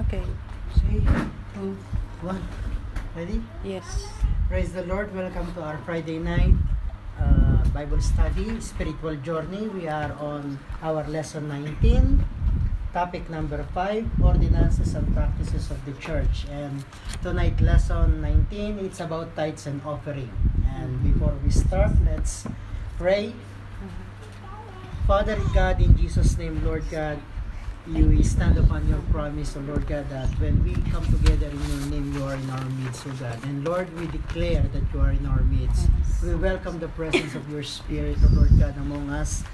Okay. 3, 2, 1. Ready? Yes. Praise the Lord. Welcome to our Friday night Bible study, spiritual journey. We are on our lesson 19, topic number 5, ordinances and practices of the church. And tonight lesson 19, it's about tithes and offering. And before we start, let's pray. Father God, in Jesus' name, Lord God, we stand upon your promise, O Lord God, that when we come together in your name, you are in our midst, O God. And Lord, we declare that you are in our midst. We welcome the presence of your Spirit, O Lord God, among us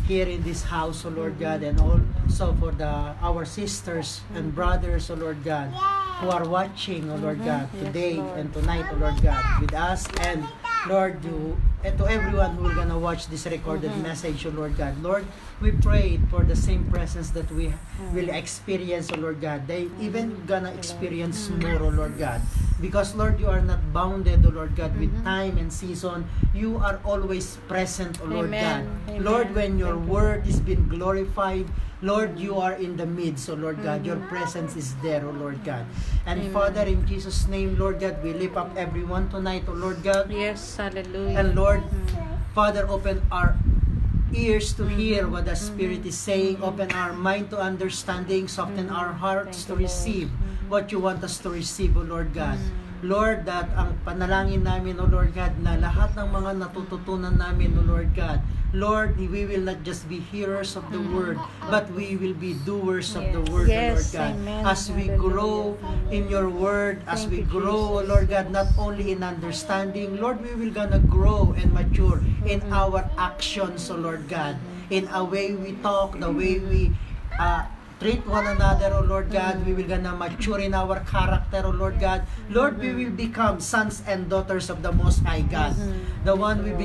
here in this house, O Lord God, and also for our sisters and brothers, O Lord God, who are watching, O Lord God, today and tonight, O Lord God, with us. And Lord, and to everyone who will gonna watch this recorded message, O Lord God, Lord, we pray for the same presence that we will experience, O Lord God. They even gonna experience more, O Lord God. Because, Lord, you are not bounded, O Lord God, with time and season. You are always present, O Lord God. Amen. Lord, when your word is being glorified, Lord, you are in the midst, O Lord God. Your presence is there, O Lord God. And Father, in Jesus' name, Lord God, we lift up everyone tonight, O Lord God. Yes, hallelujah. And Lord, Father, open our ears to hear what the Spirit is saying. Open our mind to understanding. Soften our hearts to receive what you want us to receive, O Lord God. Lord, that ang panalangin namin, O Lord God, na lahat ng mga natututunan namin, O Lord God, Lord, we will not just be hearers of the word, but we will be doers of the word, O Lord God. Amen. As we grow in your word, as we grow, O Lord God, not only in understanding, Lord, we will gonna grow and mature in our actions, O Lord God, in a way we talk, the way we treat one another, O Lord God. We will gonna mature in our character, O Lord God. Lord, we will become sons and daughters of the Most High God. The one we've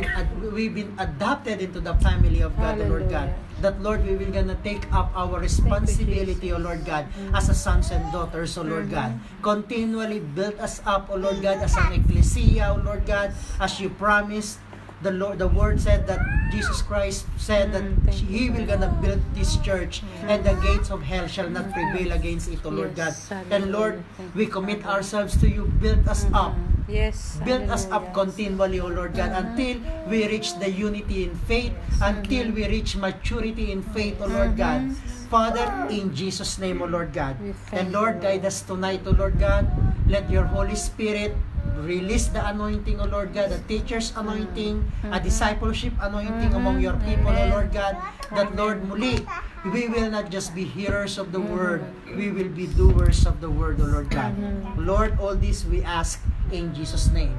been adopted into the family of God, O Lord God. That, Lord, we will gonna take up our responsibility, O Lord God, as a sons and daughters, O Lord God. Continually build us up, O Lord God, as an ecclesia, O Lord God, as you promised. The word said that Jesus Christ said that He will gonna build this church and the gates of hell shall not prevail against it, O Lord God. And Lord, we commit ourselves to you. Build us up. Yes. Build us up continually, O Lord God, until we reach the unity in faith, until we reach maturity in faith, O Lord God. Father, in Jesus' name, O Lord God. And Lord, guide us tonight, O Lord God. Let your Holy Spirit release the anointing, O Lord God, the teacher's anointing, a discipleship anointing among your people, O Lord God, that, Lord, muli, we will not just be hearers of the word, we will be doers of the word, O Lord God. Lord, all this we ask in Jesus' name.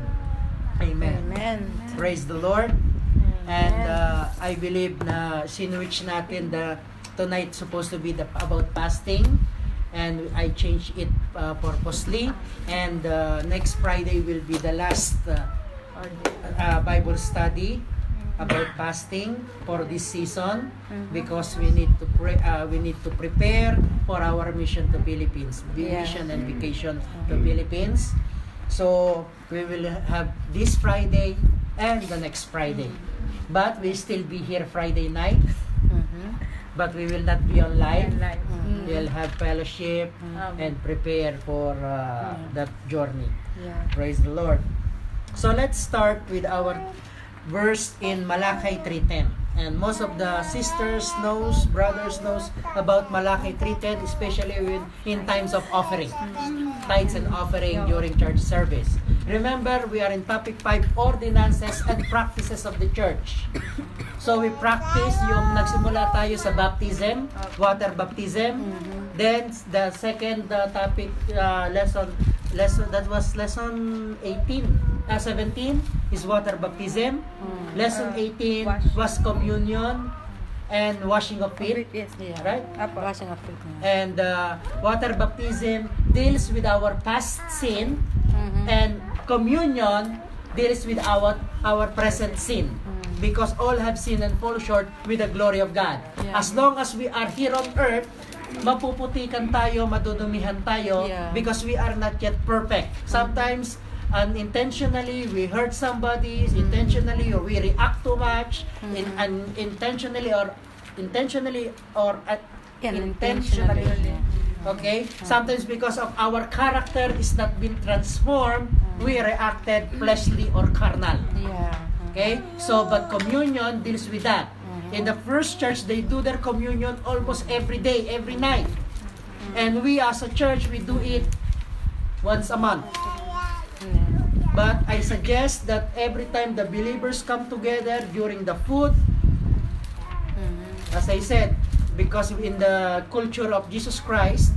Amen. Amen. Praise the Lord. And I believe na sinwitch natin tonight supposed to be about fasting. And I changed it purposely. And next Friday will be the last Bible study about fasting for this season, because we need to prepare for our mission to Philippines, mission and vacation to Philippines. So we will have this Friday and the next Friday, but we still be here Friday night. But we will not be on live. We'll have fellowship and prepare for that journey. Praise the Lord. So let's start with our verse in Malachi 3:10. And most of the brothers knows about Malachi 3:10, especially in times of offering, tithes and offering during church service. Remember, we are in topic 5, ordinances and practices of the church. So we practice yung nagsimula tayo sa baptism, water baptism. Then the second topic lesson that was lesson 17 is water baptism. Lesson 18 was communion and washing of feet. Right? Washing of feet. And water baptism deals with our past sin, and communion deals with our present sin. Because all have sinned and fall short with the glory of God. As long as we are here on earth, mapuputikan tayo, madudumihan tayo, because we are not yet perfect. Sometimes, unintentionally, we hurt somebody, intentionally, or we react too much, unintentionally, or intentionally, Okay? Sometimes because of our character is not been transformed, we reacted fleshly or carnal. Yeah. Okay? So, but communion deals with that. In the first church, they do their communion almost every day, every night. And we as a church, we do it once a month. But I suggest that every time the believers come together during the food, as I said, because in the culture of Jesus Christ,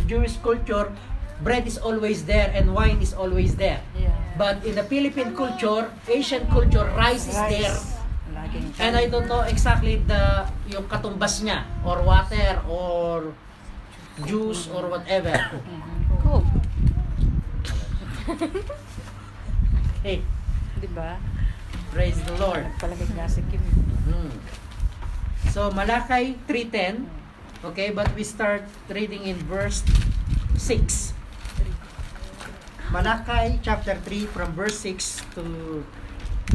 Jewish culture, bread is always there and wine is always there. Yeah. But in the Philippine culture, Asian culture, rice is there. Laging And I don't know exactly yung katumbas niya, or water, or juice, or whatever. Cool. Hey, Diba? praise the Lord. Nagpalagay nga si Kim. So, Malakay 3:10. Okay, but we start reading in verse 6. Malakay chapter 3 from verse 6 to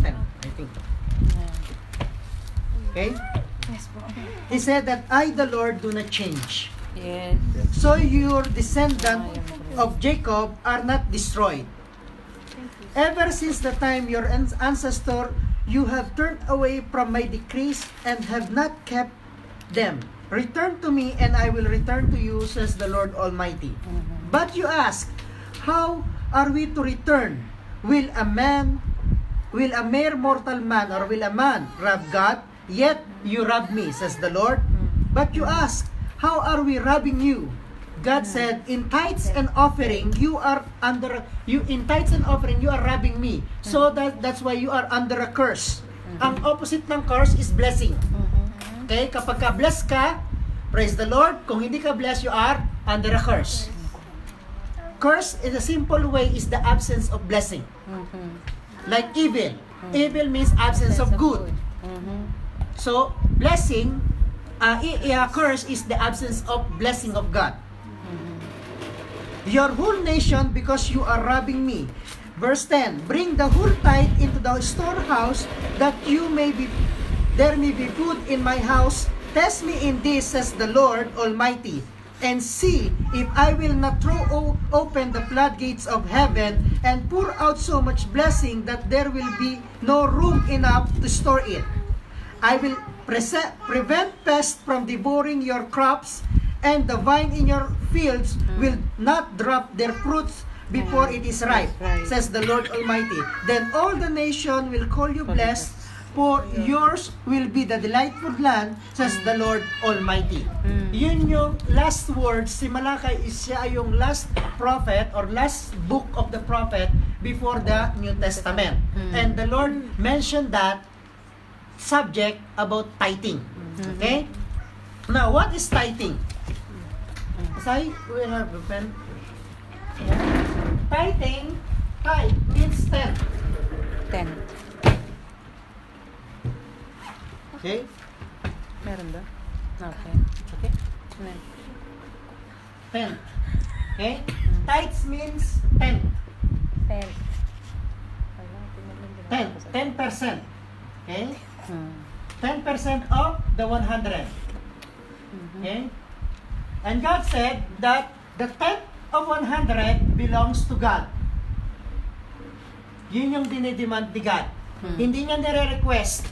10, I think. Okay? Yes po. He said that I, the Lord, do not change. Yes. So your descendant of Jacob are not destroyed. Ever since the time your ancestor, you have turned away from my decrees and have not kept them. Return to me and I will return to you, says the Lord Almighty. But you ask, how are we to return? Will a mere mortal man, or will a man rob God? Yet you rob me, says the Lord. But you ask, how are we robbing you? God said, in tithes and offering, you are robbing me. So that's why you are under a curse. Ang opposite ng curse is blessing. Okay? Kapag ka-bless ka, praise the Lord. Kung hindi ka bless, you are under a curse. Curse, in a simple way, is the absence of blessing. Like evil. Evil means absence of good. So, blessing, curse is the absence of blessing of God. Your whole nation, because you are robbing me. Verse 10, bring the whole tithe into the storehouse, that there may be food in my house. Test me in this, says the Lord Almighty, and see if I will not throw open the floodgates of heaven and pour out so much blessing that there will be no room enough to store it. I will prevent pests from devouring your crops, and the vine in your fields will not drop their fruits before it is ripe, says the Lord Almighty. Then all the nation will call you blessed, for yours will be the delightful land, says the Lord Almighty. Yun yung last words. Si Malakay is siya yung last prophet or last book of the prophet before the New Testament. And the Lord mentioned that subject about tithing. Okay? Now, what is tithing? Say, we have a pen. Tithing, tithe means 10. 10. Okay? Meron ba? Okay. Okay? 10. Okay? Tithes means 10. 10. 10%. Okay? 10% of the 100. Okay? And God said that the 10th of 100 belongs to God. Yun yung dinidemand ni God. Hindi niya nire-request,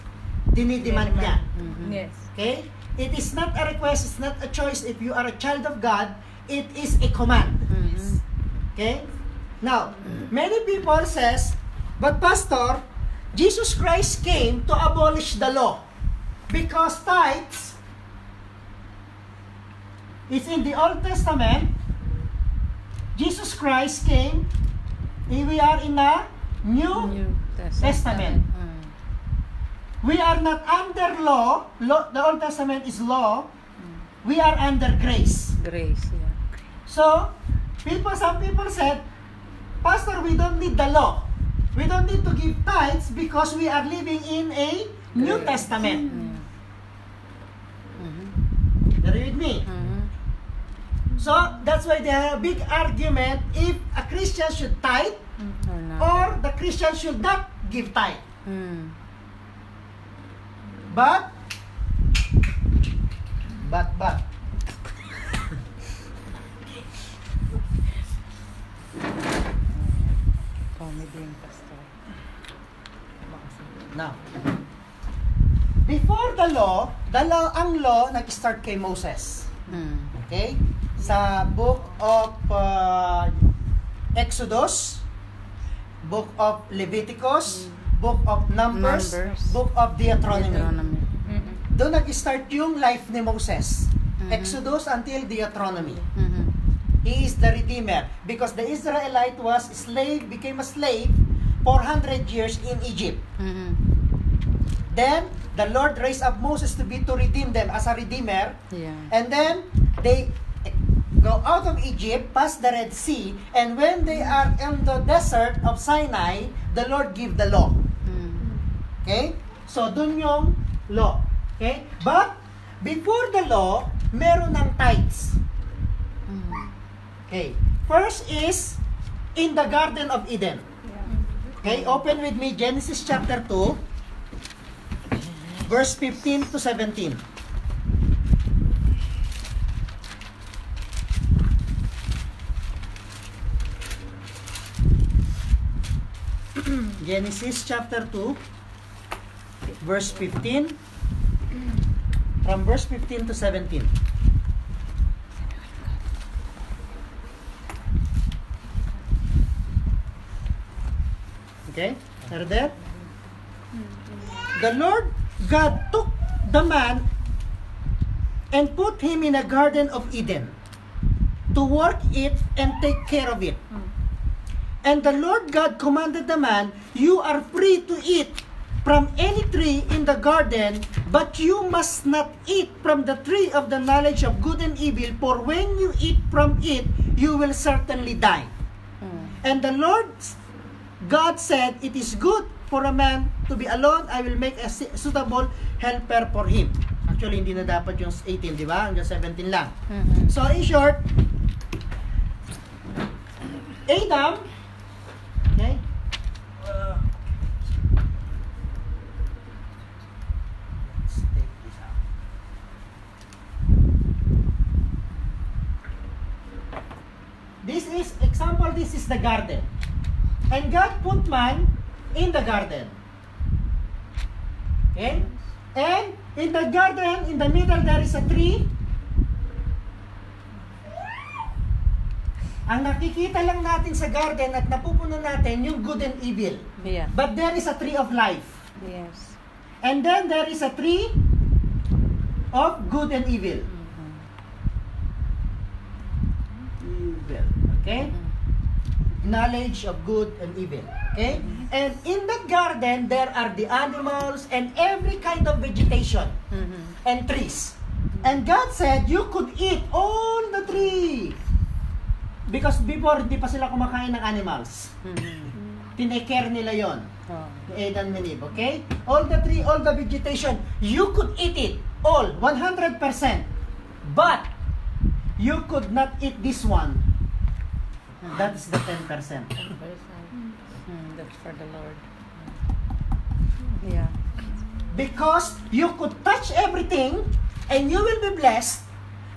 dinidemand niya. Yes. Okay? It is not a request, it's not a choice. If you are a child of God, it is a command. Okay? Now, many people says, but Pastor, Jesus Christ came to abolish the law because tithes is in the Old Testament. Jesus Christ came, we are in a New Testament. We are not under law. The Old Testament is law. We are under grace. Grace, yeah. So, some people said, Pastor, we don't need the law. We don't need to give tithes because we are living in a New Testament. Are you with me? So, that's why they have a big argument if a Christian should tithe or the Christian should not give tithe. But being pastor. Now, before the law, ang law nag-start kay Moses. Okay? Sa book of Exodus, book of Leviticus, book of Numbers, book of Deuteronomy. Doon nag-start yung life ni Moses. Exodus until Deuteronomy. He is the Redeemer. Because the Israelite was became a slave 400 years in Egypt. Then, the Lord raised up Moses to redeem them as a Redeemer. Yeah. And then, they go out of Egypt, pass the Red Sea, and when they are in the desert of Sinai, the Lord give the law. Okay? So, dun yung law. Okay? But, before the law, meron ng tithes. Okay. First is, in the Garden of Eden. Okay? Open with me, Genesis chapter 2, verse 15 to 17. Genesis chapter 2, verse 15. From verse 15 to 17. Okay? Are there? The Lord God took the man and put him in a garden of Eden to work it and take care of it. And the Lord God commanded the man, "You are free to eat from any tree in the garden, but you must not eat from the tree of the knowledge of good and evil, for when you eat from it, you will certainly die." And the Lord God said, "It is good for a man to be alone. I will make a suitable helper for him." Actually, hindi na dapat yung 18, di ba? Hanggang 17 lang. So, in short, Adam, okay? Let's take this out. This is, example, this is the garden. And God put man in the garden. Okay? And in the garden, in the middle, there is a tree. Ang nakikita lang natin sa garden at napupuno natin yung good and evil. Yeah. But there is a tree of life. Yes. And then there is a tree of good and evil. Evil. Okay? Knowledge of good and evil. Okay? And in the garden, there are the animals and every kind of vegetation and trees. And God said, you could eat all the tree. Because before, hindi pa sila kumakain ng animals. Tinake care nila yon. Adam and Eve, okay? All the tree, all the vegetation, you could eat it. All, 100%. But, you could not eat this one. That is the 10%. That's for the Lord. Yeah. Because you could touch everything and you will be blessed.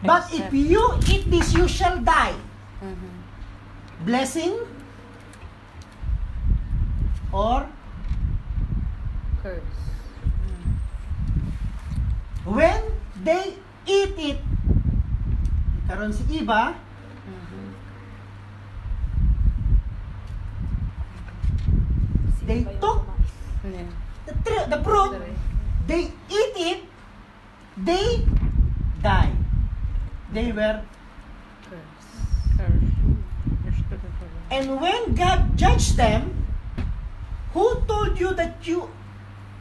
But if you eat this, you shall die. Blessing or Curse. when they eat it, karon si Eva, they took Yeah. the fruit, they eat it, they die. They were, Curse. Curse. and when God judged them, who told you that you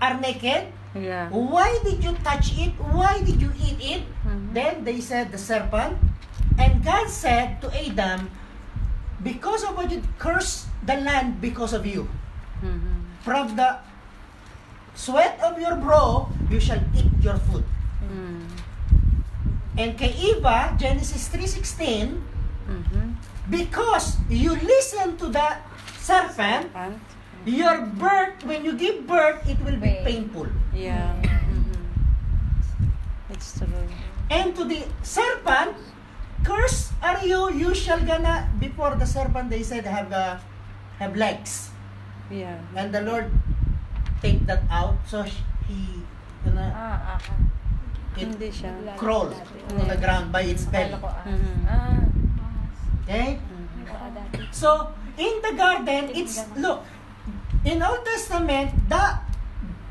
are naked? Yeah. Why did you touch it? Why did you eat it? Then they said, the serpent. And God said to Adam, because of what you cursed the land because of you. From the sweat of your brow, you shall eat your food. And kay Eva, Genesis 3:16, because you listen to the serpent, your birth, when you give birth, it will be painful. Yeah. It's true. And to the serpent, cursed are you, you shall gonna, before the serpent they said have legs. Yeah. And the Lord take that out, so he it Hindi siya. crawled to the ground by its belly. Mhm. Okay? Mhm. So, in the garden, it's, look, in Old Testament, the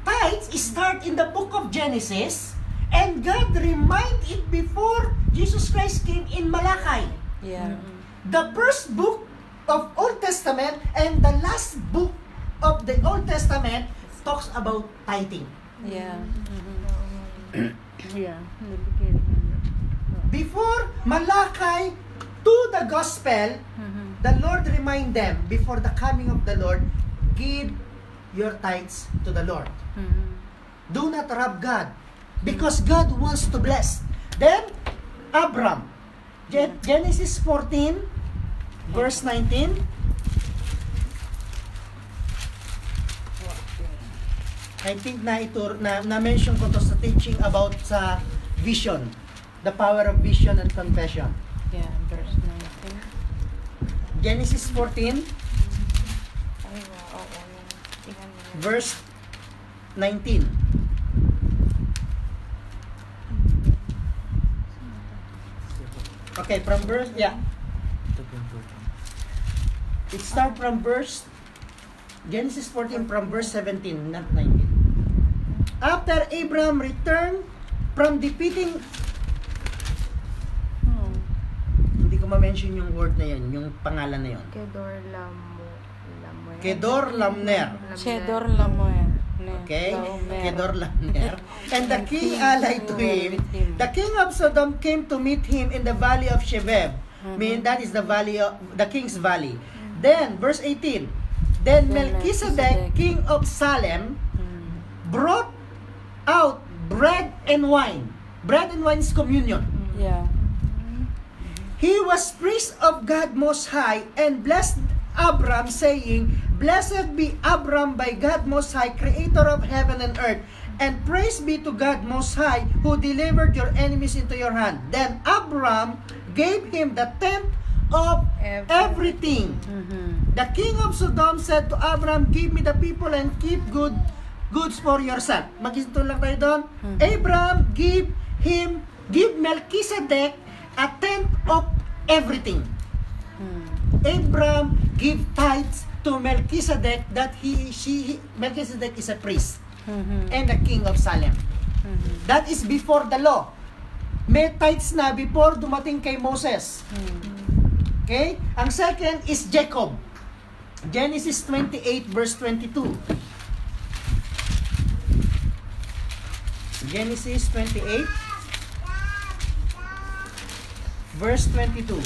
tithes start in the book of Genesis, and God remind it before Jesus Christ came in Malachi. Yeah. The first book of Old Testament and the last book of the Old Testament talks about tithing. Yeah. Mhm. Yeah. In the beginning. Before Malachi to the gospel, Mhm. the Lord remind them before the coming of the Lord, give your tithes to the Lord. Mhm. Do not rob God, because God wants to bless. Then, Abram, Genesis 14, verse 19. I think na-mention ko to sa teaching about sa vision, the power of vision and confession. Yeah. Verse 19. Genesis 14, verse 19. Okay, from verse, yeah. It start from verse, Genesis 14 from verse 17, not 19. After Abram returned from defeating, Hmm. hindi ko ma-mention yung word na yun, yung pangalan na yun. Kedor Lamner. Chedor Lamoy. Okay? Kedor Lamner. And the king allied to him. The king of Sodom came to meet him in the valley of Sheveb. Mean that is the valley of the king's valley. Then verse 18. Then Melchizedek, king of Salem, brought out bread and wine. Bread and wine is communion. Yeah. He was priest of God Most High and blessed Abram, saying, Blessed be Abram by God Most High, creator of heaven and earth, and praise be to God Most High, who delivered your enemies into your hand. Then Abram gave him the tenth of everything. Mhm. The king of Sodom said to Abram, Give me the people and keep goods for yourself. Mag-isito lang tayo doon. Abram give Melchizedek a tenth of everything. Abram give tithes to Melchizedek that Melchizedek is a priest Mhm. and the king of Salem. Mhm. That is before the law. May tithes na before dumating kay Moses. Okay? Ang second is Jacob. Genesis 28 verse 22. Genesis 28 verse 22.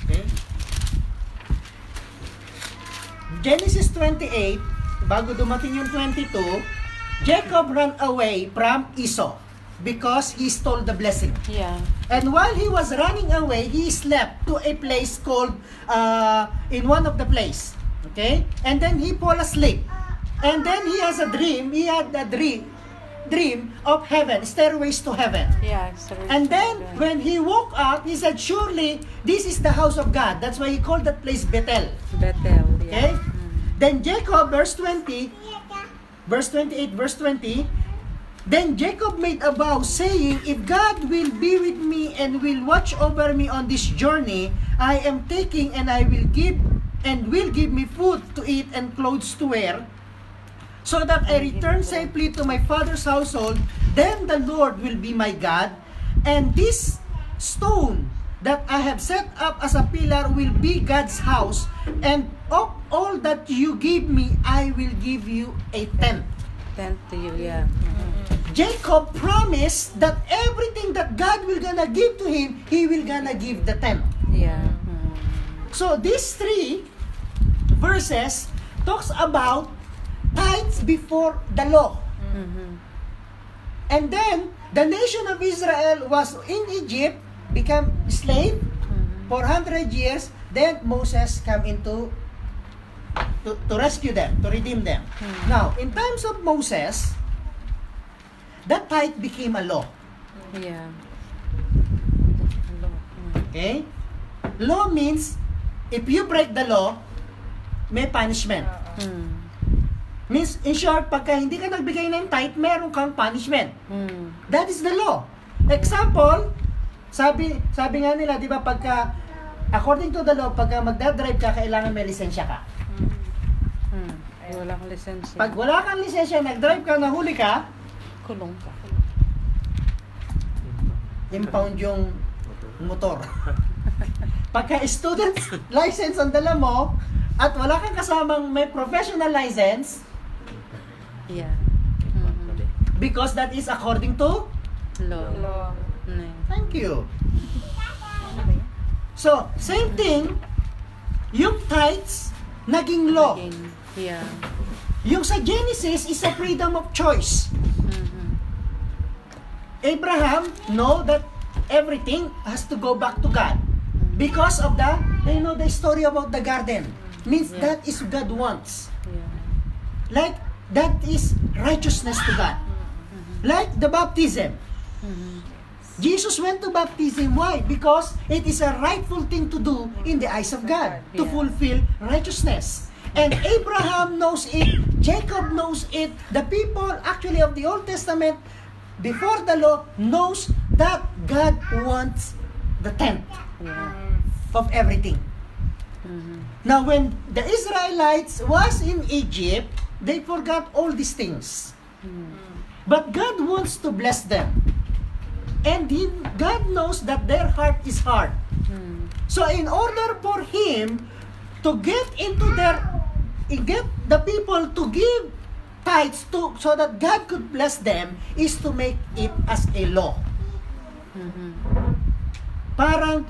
Okay? Genesis 28, bago dumating yung 22, Jacob ran away from Esau because he stole the blessing. Yeah. And while he was running away, he slept to a place called, in one of the place. Okay? And then he fall asleep. And then he has a dream. He had a dream of heaven, stairways to heaven. Yeah. Sorry. And then, when he woke up, he said, surely, this is the house of God. That's why he called that place Bethel. Bethel. Okay? Yeah. Then Jacob, verse 20, verse 28, verse 20, then Jacob made a vow, saying, If God will be with me and will watch over me on this journey I am taking, and will give me food to eat and clothes to wear, so that I return safely to my father's household, then the Lord will be my God, and this stone that I have set up as a pillar will be God's house, and of all that you give me, I will give you a tenth. Tenth to you. Yeah. Jacob promised that everything that God will gonna give to him, he will gonna give the tenth. Yeah. So these three verses talks about tithes before the law. Mhm. And then the nation of Israel was in Egypt, become slave 400 years. Then Moses come into to rescue them, to redeem them. Now, in times of Moses, that tithe became a law. Yeah. Okay? Law means, if you break the law, may punishment. Means, in short, pagka hindi ka nagbigay ng tithe, meron kang punishment. That is the law. Example, sabi nga nila, di ba, pagka, according to the law, pagka magdadrive ka, kailangan may lisensya ka. Wala kang lisensya. Pag wala kang lisensya, nag-drive ka, nahuli ka, Kulong ka. impound yung motor. Pagka student's license ang dala mo, at wala kang kasamang may professional license, Yeah. because that is according to, Law. thank you. So, same thing, yung tithes, naging law. Yeah. Yung sa Genesis is a freedom of choice. Abraham know that everything has to go back to God because of the story about the garden. Means Yeah. that is God wants. Yeah. Like that is righteousness to God. Like the baptism. Jesus went to baptism. Why? Because it is a rightful thing to do in the eyes of God to Yeah. fulfill righteousness. And Abraham knows it, Jacob knows it, the people actually of the Old Testament before the law knows that God wants the tenth Yeah. of everything. Now when the Israelites was in Egypt, they forgot all these things. But God wants to bless them. And God knows that their heart is hard. So in order for Him to get the people to give tithes so that God could bless them is to make it as a law. Parang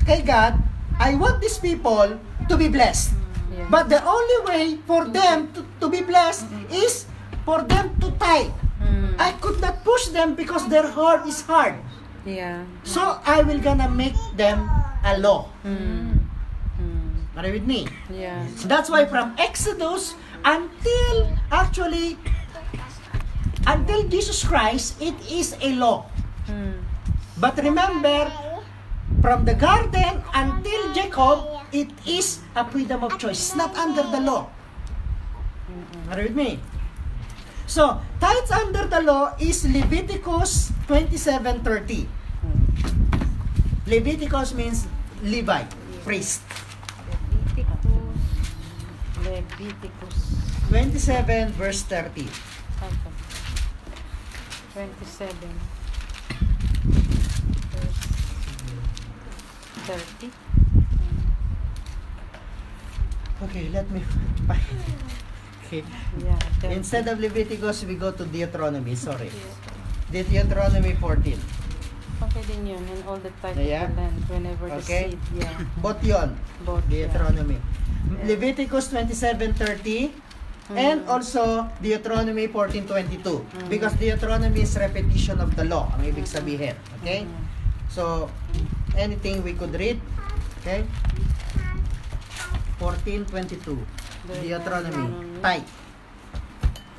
kay God, I want these people to be blessed. Yeah. But the only way for them to be blessed is for them to tithe. I could not push them because their heart is hard. Yeah. So I will gonna make them a law. Are you with me? Yeah. That's why from Exodus until Jesus Christ, it is a law. But remember, from the garden until Jacob, it is a freedom of choice. It's not under the law. Are you with me? So, tithes under the law is Leviticus 27:30. Leviticus means Levite, priest. Leviticus. 27 verse 30. 27. Verse 30. Okay, let me Okay. Yeah. 30. Instead of Leviticus, we go to Deuteronomy. Sorry. Deuteronomy 14. Okay din yun. And all the type Yeah. of the land. Whenever the Okay. seed. Yeah. Both yon. Both. Deuteronomy. Leviticus 27:30 and also Deuteronomy 14:22 because Deuteronomy is repetition of the law ang ibig sabihin. Okay? So anything we could read. Okay? 14:22 Deuteronomy. Tithe.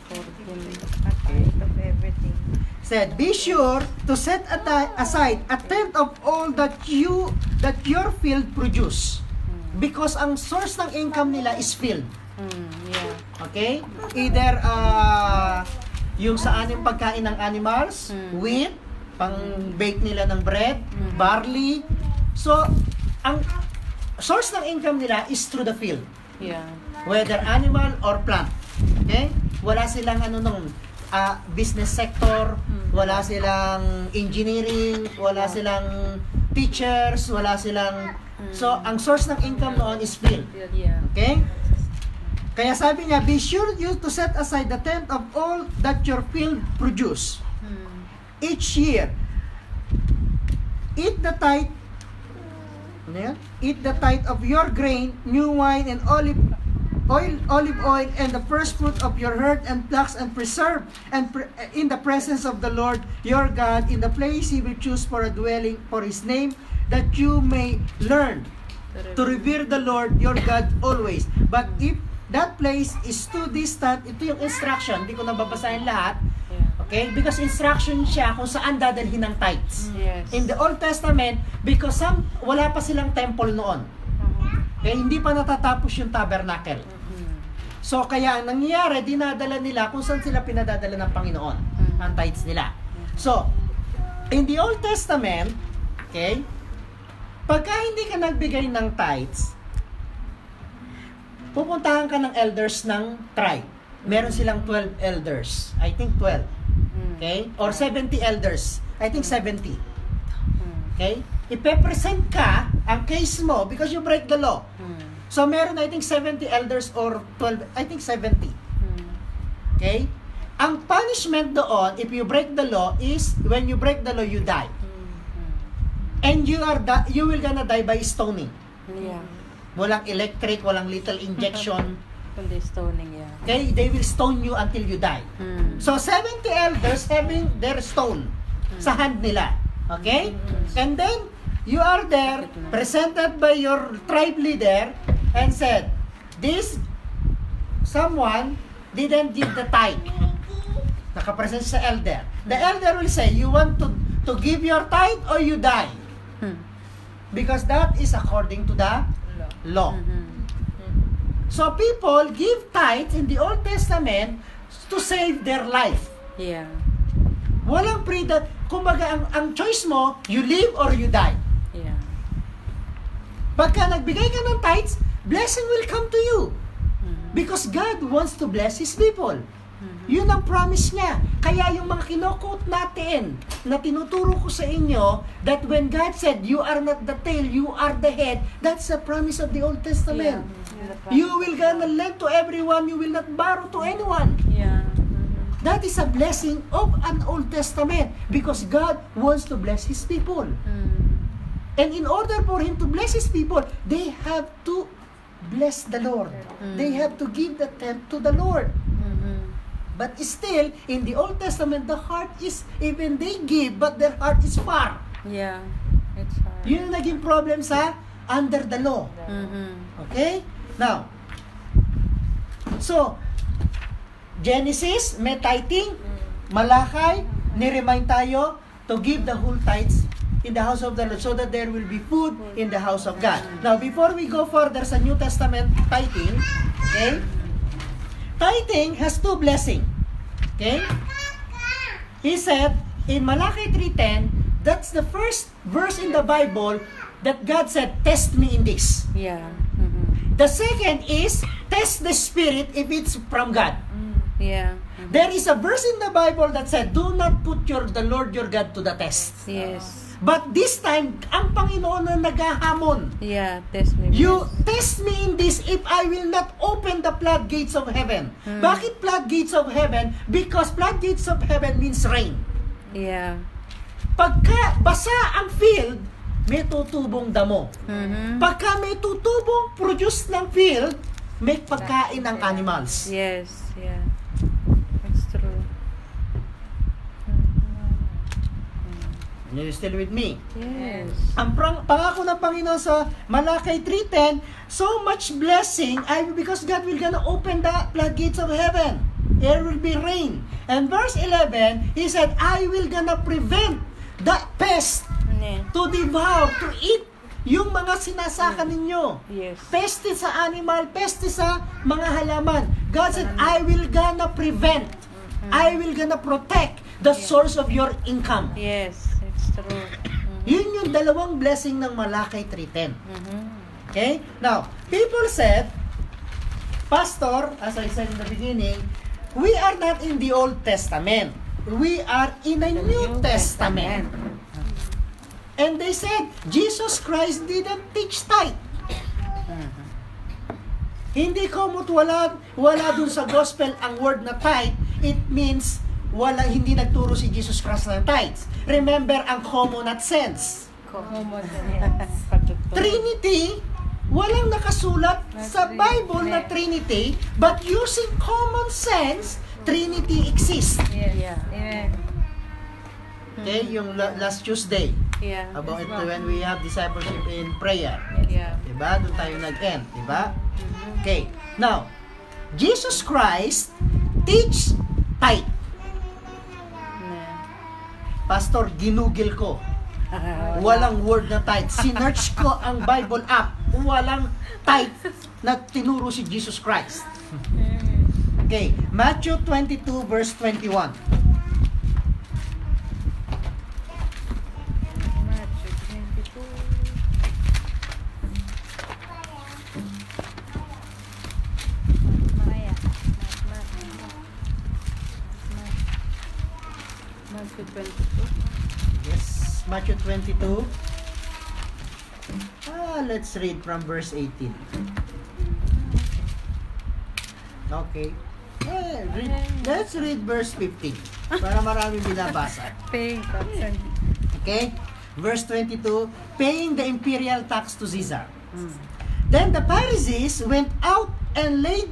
14. Of everything. Said, be sure to set aside a tenth of all that your field produce. Because ang source ng income nila is field. Yeah. Okay? Either yung sa pagkain ng animals, wheat, pang bake nila ng bread, barley. So, ang source ng income nila is through the field. Yeah. Whether animal or plant. Okay? Wala silang business sector, wala silang engineering, wala silang teachers, wala silang... So, ang source ng income noon is field. Yeah. Okay? Kaya sabi niya, be sure you to set aside the tenth of all that your field produce. Each year, eat the tithe. Ano yan? Eat the tithe of your grain, new wine, and olive oil, and the first fruit of your herd and flocks, and preserve in the presence of the Lord your God in the place He will choose for a dwelling for His name, that you may learn to revere the Lord your God always. But if that place is too distant, ito yung instruction, hindi ko nababasahin lahat. Yeah. Okay? Because instruction siya kung saan dadalhin ng tithes. Yes. In the Old Testament, because wala pa silang temple noon. Okay? Hindi pa natatapos yung tabernacle. So, kaya ang nangyayari, dinadala nila kung saan sila pinadadala ng Panginoon. Ang tithes nila. So, in the Old Testament, okay, pagka hindi ka nagbigay ng tithes, pupuntahan ka ng elders ng tribe. Meron silang 12 elders. I think 12. Okay? Or 70 elders. I think 70. Okay? Ipe-present ka ang case mo because you break the law. So, meron I think 70 elders or 12, I think 70. Okay? Ang punishment doon, if you break the law, is when you break the law, you die. And you will gonna die by stoning. Yeah. Walang electric, walang little injection. Kundi stoning, yeah. Okay? They will stone you until you die. So, 70 elders having their stone sa hand nila. Okay? And then, you are there, presented by your tribe leader, and said, this, someone didn't give the tithe. Nakapresent sa elder. The elder will say, you want to give your tithe or you die? Because that is according to the law. So people give tithes in the Old Testament to save their life. Yeah. Walang kumbaga ang choice mo, you live or you die. Yeah. Pagka nagbigay ka ng tithes, blessing will come to you. Because God wants to bless His people. Yun ang promise niya. Kaya yung mga kino-quote natin na tinuturo ko sa inyo that when God said, you are not the tail, you are the head, that's a promise of the Old Testament. You will gonna lend to everyone, you will not borrow to anyone. Yeah. That is a blessing of an Old Testament because God wants to bless His people. And in order for Him to bless His people, they have to bless the Lord. They have to give the tenth to the Lord. But still, in the Old Testament, the heart is, even they give, but their heart is far. Yeah. It's hard. Yun ang naging problem sa under the law. Okay? Now, so, Genesis, may tithing. Malakay, niremind tayo to give the whole tithes in the house of the Lord so that there will be food in the house of God. Now, before we go further sa New Testament tithing, okay? Tithing has two blessings. Okay? He said, in Malachi 3:10, that's the first verse in the Bible that God said, test me in this. Yeah. The second is, test the spirit if it's from God. Yeah. There is a verse in the Bible that said, do not put the Lord your God to the test. Yes. But this time, ang Panginoon na naghahamon. Yeah. Test me. You test me in this if I will not open the floodgates of heaven. Bakit floodgates of heaven? Because floodgates of heaven means rain. Yeah. Pagka basa ang field, may tutubong damo. Pagka may tutubong produce ng field, may pagkain ng animals. Yes. Yeah. It's true. You still with me? Yes. Ang pangako ng Panginoon sa Malakay 3:10, so much blessing because God will gonna open the floodgates of heaven. There will be rain. And verse 11, He said, I will gonna prevent the pest to devour, to eat yung mga sinasaka ninyo. Yes. Peste sa animal, peste sa mga halaman. God said, I will gonna prevent. I will gonna protect the source of your income. Yes. It's true. Yun yung dalawang blessing ng Malakay 3:10. Okay? Now, people said, Pastor, as I said in the beginning, we are not in the Old Testament. We are in a New Testament. And they said, Jesus Christ didn't teach tithe. Hindi komot wala dun sa gospel ang word na tithe. It means hindi nagturo si Jesus Christ ng tithes. Remember ang common sense. Trinity, walang nakasulat sa Bible na Trinity, but using common sense, Trinity exists. Yeah. Okay, yung last Tuesday, Yeah. about it when we have discipleship in prayer. Yeah. Diba? Doon tayo nag-end. Diba? Okay. Now, Jesus Christ teach tithe. Pastor, ginugil ko. Walang word na tithe. Sinearch ko ang Bible app. Walang tithe na tinuro si Jesus Christ. Okay, Matthew 22 verse 21. Matthew 22. Maya. Matthew 22. Yes, Matthew 22. Let's read from verse 18. Okay. Let's read verse 15 para maraming binabasa. Paying tax. Okay? Verse 22, paying the imperial tax to Caesar. Then the Pharisees went out and laid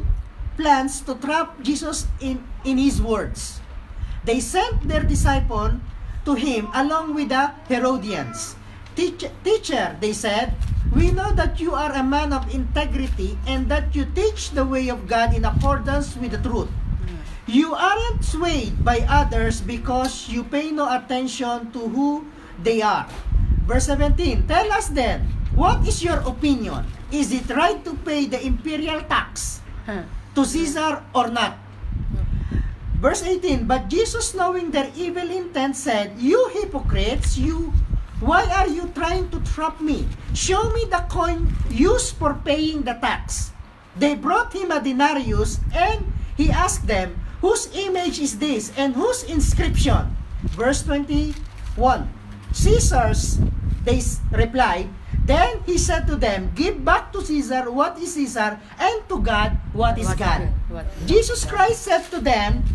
plans to trap Jesus in his words. They sent their disciple to him along with the Herodians. Teacher, they said, we know that you are a man of integrity and that you teach the way of God in accordance with the truth. You aren't swayed by others because you pay no attention to who they are. Verse 17, tell us then, what is your opinion? Is it right to pay the imperial tax to Caesar or not? Verse 18, but Jesus, knowing their evil intent, said, you hypocrites, why are you trying to trap me? Show me the coin used for paying the tax. They brought him a denarius, and he asked them, whose image is this, and whose inscription? Verse 21, Caesar's, they replied. Then he said to them, give back to Caesar what is Caesar, and to God what is God. Jesus Christ said to them,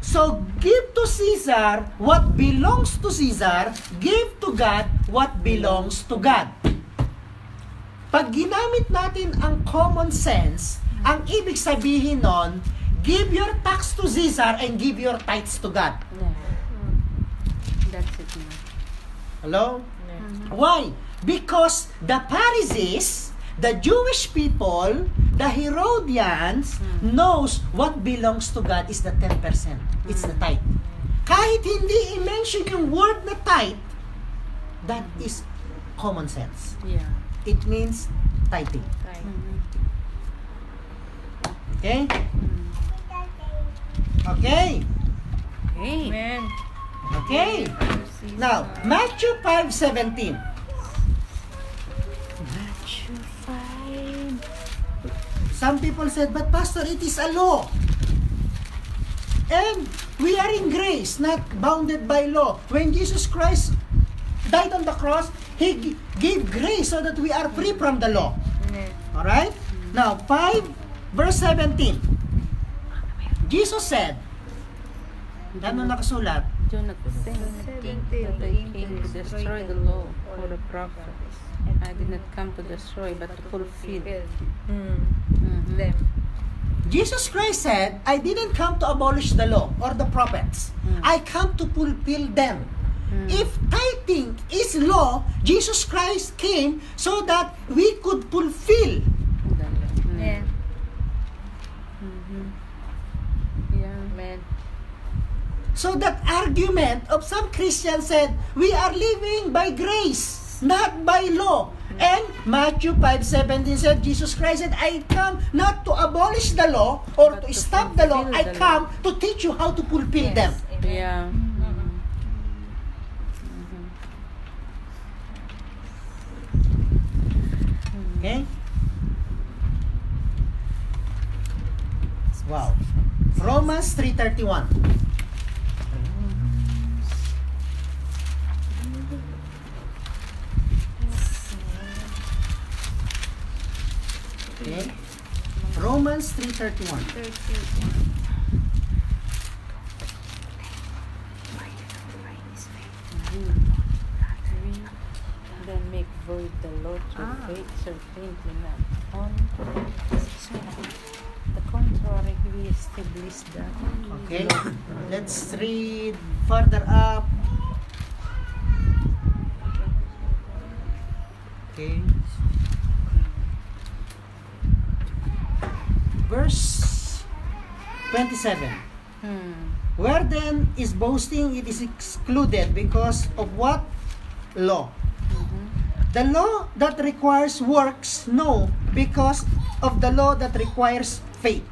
so give to Caesar what belongs to Caesar, give to God what belongs to God. Pag ginamit natin ang common sense, ang ibig sabihin nun, give your tax to Caesar and give your tithes to God. Yeah. That's it. Hello? Yeah. Why? Because the Pharisees, the Jewish people, the Herodians, knows what belongs to God is the 10%. It's the tithe. Kahit hindi i-mention yung word na tithe, that is common sense. Yeah. It means tithing. Okay? Okay? Amen. Okay? Now, Matthew 5:17. Matthew 5. Some people said, but Pastor, it is a law. And we are in grace, not bounded by law. When Jesus Christ died on the cross, He gave grace so that we are free from the law. Yeah. Alright? Now, 5 verse 17. Jesus said, ano nakasulat? Do not think that I came to destroy the law or the prophets. I did not come to destroy, but to fulfill them. Jesus Christ said, I didn't come to abolish the law or the prophets. I come to fulfill them. If tithing is law, Jesus Christ came so that we could fulfill. Yeah. Yeah. Amen. So that argument of some Christians said, we are living by grace, not by law. And Matthew 5:17 said, Jesus Christ said, I come not to abolish the law or But to to stop the law. fulfill I the come to teach you how to fulfill them. Yeah. Okay? Wow. Romans 3:31. Okay? Romans 3:31. Then make void the law through faith, certainly not. On the contrary, we establish that. Okay? Let's read further up. Okay. Verse 27. Where then is boasting? It is excluded because of what? Law. The law that requires works, no, because of the law that requires faith.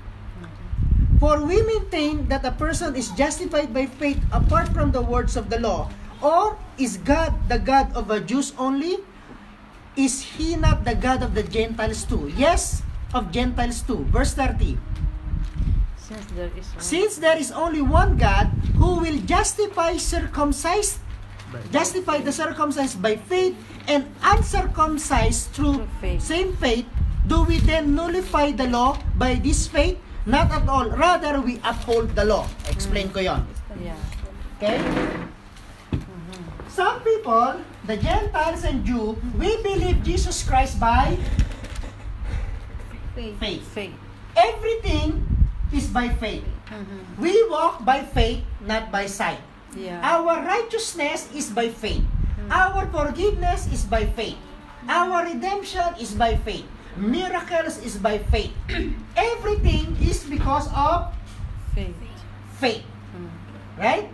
For we maintain that a person is justified by faith apart from the words of the law. Or is God the God of the Jews only? Is He not the God of the Gentiles too? Yes, of Gentiles too. Verse 30. Since there is only one God who will justify the circumcised by faith and uncircumcised through same faith, do we then nullify the law by this faith? Not at all. Rather, we uphold the law. Explain ko yon. Yeah. Okay? Some people, the Gentiles and Jew, we believe Jesus Christ by faith. Everything is by faith. We walk by faith, not by sight. Yeah. Our righteousness is by faith. Our forgiveness is by faith. Our redemption is by faith. Miracles is by faith. Everything is because of faith. Right?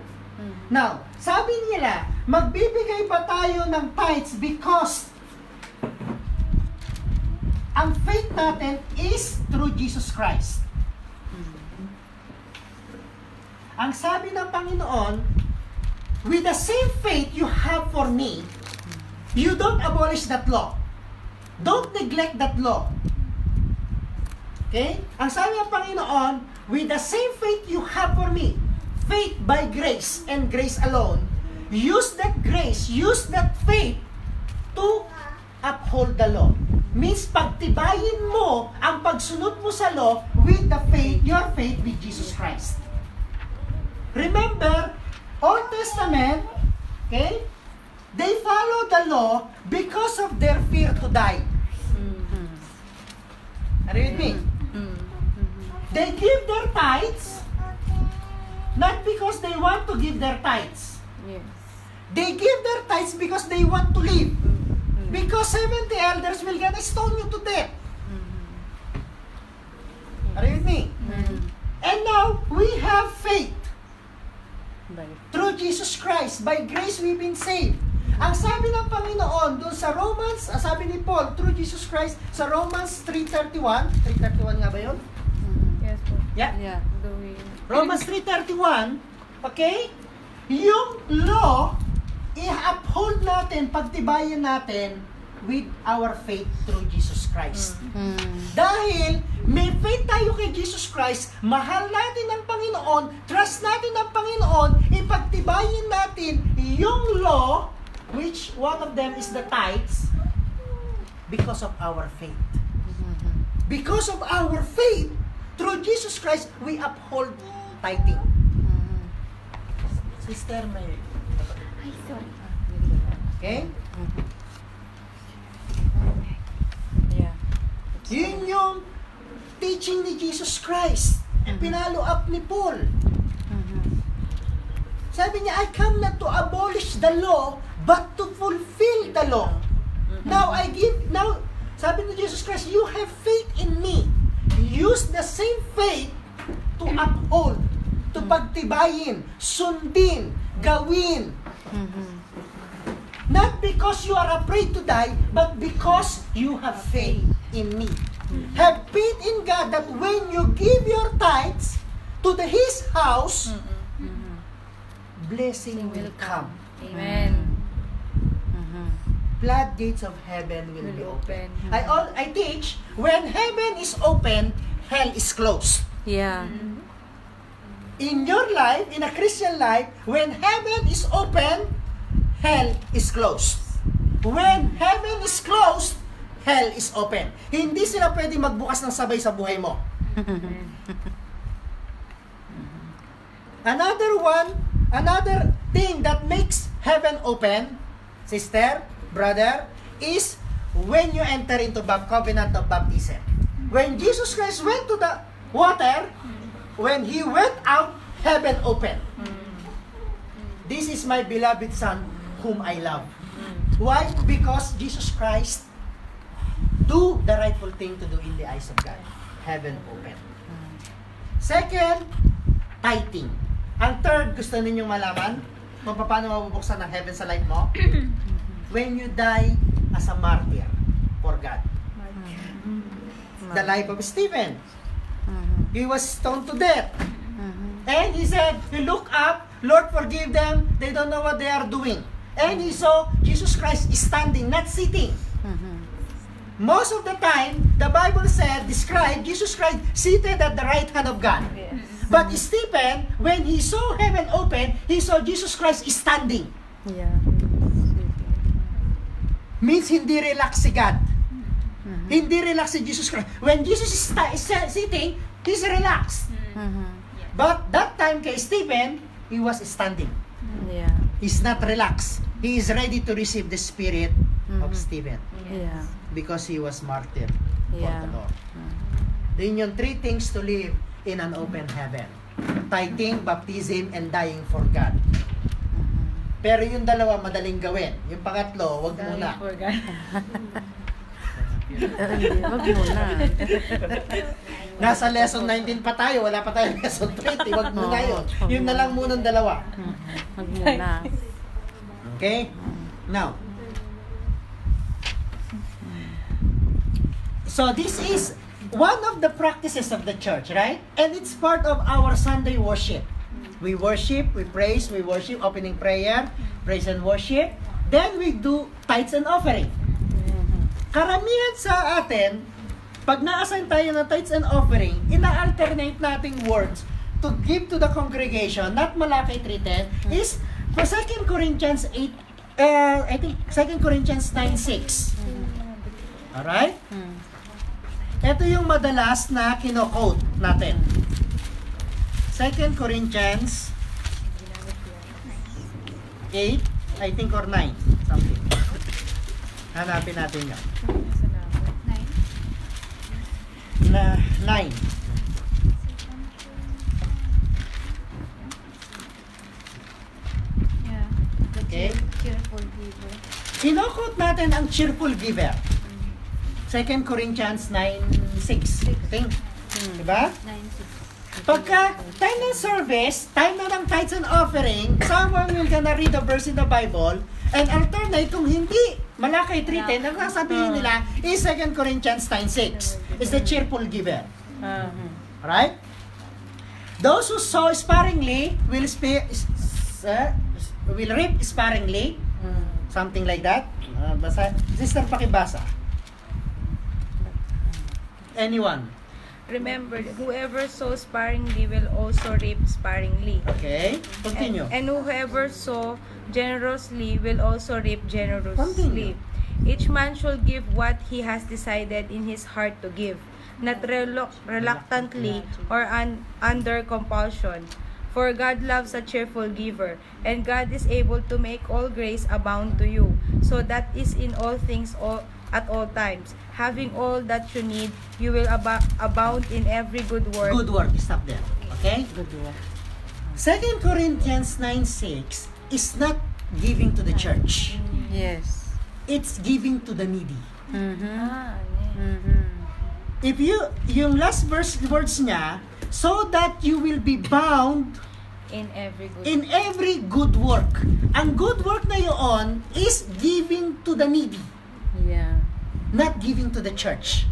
Now, sabi nila, magbibigay pa tayo ng tithes because ang faith natin is through Jesus Christ. Ang sabi ng Panginoon, with the same faith you have for me, you don't abolish that law. Don't neglect that law. Okay? Ang sabi ng Panginoon, with the same faith you have for me, faith by grace and grace alone, use that grace, use that faith to uphold the law. Means pagtibayin mo ang pagsunod mo sa law with the faith, your faith with Jesus Christ. Remember, Old Testament, okay, they follow the law because of their fear to die. Are you with me? They give their tithes not because they want to give their tithes. Yes. They give their tithes because they want to live. Because 70 elders will gonna stone you to death. Are you with me? And now, we have faith. Through Jesus Christ, by grace we've been saved. Ang sabi ng Panginoon doon sa Romans, sabi ni Paul, through Jesus Christ, sa Romans 3:31, 3:31 nga ba yun? Yes po. Yeah. Yeah. Romans 3:31, okay? Yung law, i-uphold natin, pagtibayan natin with our faith through Jesus Christ. Dahil may faith tayo kay Jesus Christ, mahal natin ang Panginoon, trust natin ang Panginoon, ipagtibayin natin yung law, which one of them is the tithes, because of our faith. Because of our faith, through Jesus Christ, we uphold tithing. Sister, may... Ay, sorry. Okay? Yeah. Yun yung teaching ni Jesus Christ. Pinalo up ni Paul. Sabi niya, I come not to abolish the law, but to fulfill the law. Now, sabi ni Jesus Christ, you have faith in me. Use the same faith to uphold, to pagtibayin, sundin, gawin. Not because you are afraid to die, but because you have faith in me. Have faith in God that when you give your tithes to His house, blessing will come. Amen. Floodgates of heaven will be open. I teach, when heaven is open, hell is closed. Yeah. In your life, in a Christian life, when heaven is open, hell is closed. When heaven is closed, hell is open. Hindi sila pwede magbukas ng sabay sa buhay mo. Another thing that makes heaven open, sister, brother, is when you enter into covenant of baptism. When Jesus Christ went to the water, when He went out, heaven opened. This is my beloved Son, whom I love. Why? Because Jesus Christ do the rightful thing to do in the eyes of God. Heaven open. Second, tithing. Ang third, gusto ninyong malaman kung paano mabubuksan ng heaven sa life mo? When you die as a martyr for God. The life of Stephen. He was stoned to death. And he said, he looked up, Lord, forgive them, they don't know what they are doing. And he saw Jesus Christ standing, not sitting. Most of the time, the Bible said, described Jesus Christ seated at the right hand of God. Yes. But Stephen, when he saw heaven open, he saw Jesus Christ standing. Yeah. Means hindi relax si God. Hindi relax si Jesus Christ. When Jesus is sitting, he's relaxed. But that time kay Stephen, he was standing. Yeah. He's not relaxed. He is ready to receive the spirit of Stephen. Yeah. Because he was martyr for Yeah. the Lord. Yun yung 3 things to live in an open heaven. Tithing, baptism, and dying for God. Pero yung dalawa, madaling gawin. Yung pangatlo, wag muna. Hindi, wag muna. Nasa lesson 19 pa tayo, wala pa tayo lesson 20. Wag muna yun. Yun na lang muna ang dalawa. Wag muna. Okay? Now, so this is one of the practices of the church, right? And it's part of our Sunday worship. We worship, we praise, we worship, opening prayer, praise and worship. Then we do tithes and offering. Karamihan sa atin, pag na-assign tayo ng tithes and offering, ina-alternate nating words to give to the congregation, not Malakay 3:10, is for 2 Corinthians 8, I think 2 Corinthians 9:6. Alright? Ito yung madalas na kino-quote natin. 2 Corinthians 8, I think, or 9. Something. Hanapin natin yan. Na 9. Okay? Cheerful giver. Kino-quote natin ang cheerful giver. 2 Corinthians 9:6. I think. Diba? 9:6. Pagka time ng service, time na ng tithes and offering, someone will gonna read a verse in the Bible and alternate kung hindi Malakay 3:10, ang sasabihin nila is 2 Corinthians 9:6. Is the cheerful giver. Right? Those who sow sparingly will reap sparingly. Something like that. Basa. Sister, pakibasa. Anyone? Remember, whoever sows sparingly will also reap sparingly. Okay. Continue. And whoever sows generously will also reap generously. Continue. Each man should give what he has decided in his heart to give, not reluctantly or under compulsion. For God loves a cheerful giver, and God is able to make all grace abound to you, so that is in all things at all times. Having all that you need, you will abound in every good work. Good work. Stop there. Okay? Good work. 2 Corinthians 9:6 is not giving to the church. Yes. It's giving to the needy. If yung last verse words niya, so that you will be bound In every good in every good work. Ang good work na yun is giving to the needy, Yeah. not giving to the church.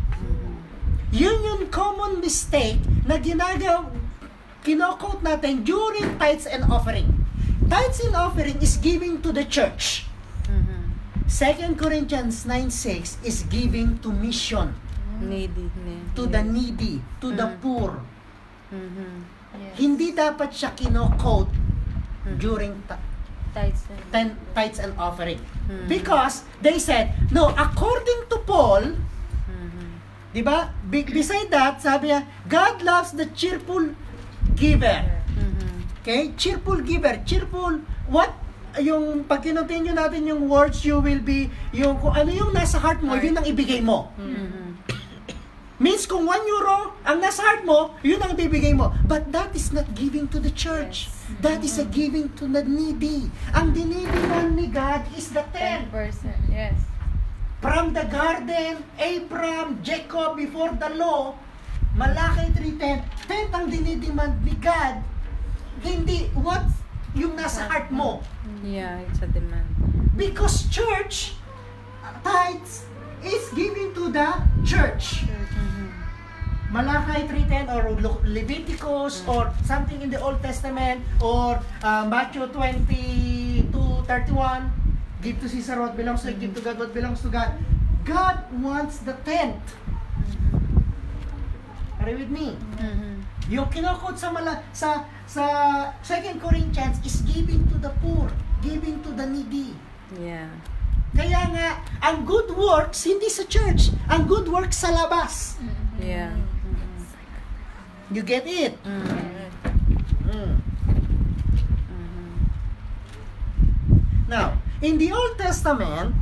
Yun yung common mistake na kino-quote natin during tithes and offering. Tithes and offering is giving to the church. 2 Corinthians 9:6 is giving to mission, Needy. to the needy, to the poor. Yes. Hindi dapat siya kino-quote during Tithes tithes and offering. Because they said, no, according to Paul, di ba? Beside that, sabi niya, God loves the cheerful giver. Okay? Cheerful giver. Cheerful, what? Yung, pag kinontinue natin yung words, you will be, yung, kung ano yung nasa heart mo, yun ang ibigay mo. Means kung 1 euro ang nasa heart mo, yun ang ibibigay mo. But that is not giving to the church. That is a giving to the needy. Ang dinidemand ni God is the 10. 10%. Yes. From the garden, Abraham, Jacob, before the law, Malakay 3:10, 10 ang dinidemand ni God what yung nasa heart mo. Yeah, it's a demand. Because church, tithes is giving to the church. Malachi 3:10 or Leviticus or something in the Old Testament or Matthew 22:31, give to Caesar what belongs to give to God what belongs to God. God wants the tenth. Are you with me? Yung kinukot sa sa 2 Corinthians is giving to the poor, giving to the needy. Yeah. Kaya nga, ang good works hindi sa church, ang good works sa labas. Yeah. You get it? Now, in the Old Testament,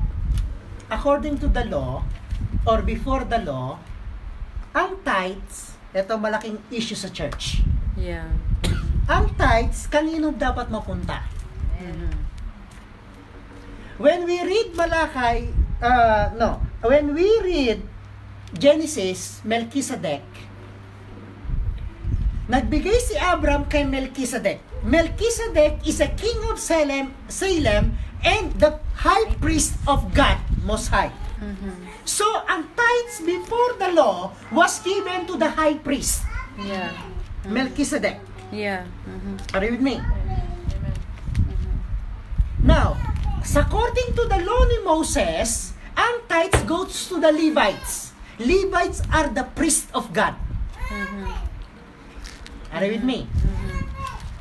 according to the law, or before the law, ang tithes, ito malaking issue sa church. Yeah. Ang tithes, kanino dapat mapunta? When we read Malachi, when we read Genesis, Melchizedek, nagbigay si Abram kay Melchizedek. Melchizedek is a king of Salem, and the high priest of God, Most High. So, ang tithes before the law was given to the high priest, Yeah. Melchizedek. Yeah. Are you with me? Now, according to the law ni Moses, ang tithes goes to the Levites. Levites are the priest of God. Are you with me?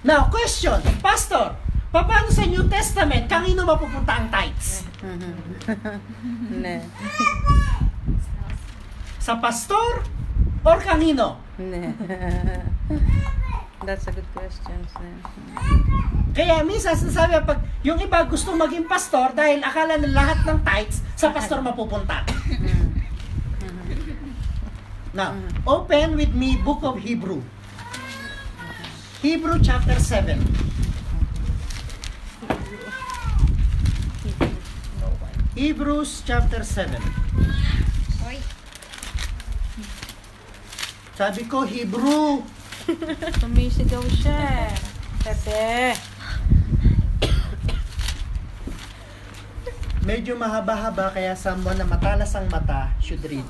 Now, question, Pastor, paano sa New Testament, kanino mapupunta ang tithes? Ne. Sa pastor or kanino? Ne. That's a good question. Kaya minsan sinasabi, pag yung iba gusto maging pastor dahil akala na lahat ng tithes sa pastor mapupunta. Now, open with me book of Hebrew. Hebrew chapter 7. Hebrews chapter 7. Sabi ko, Hebrew. Sumisigaw siya. Bebe. Medyo mahaba-haba kaya someone na matalas ang mata should read.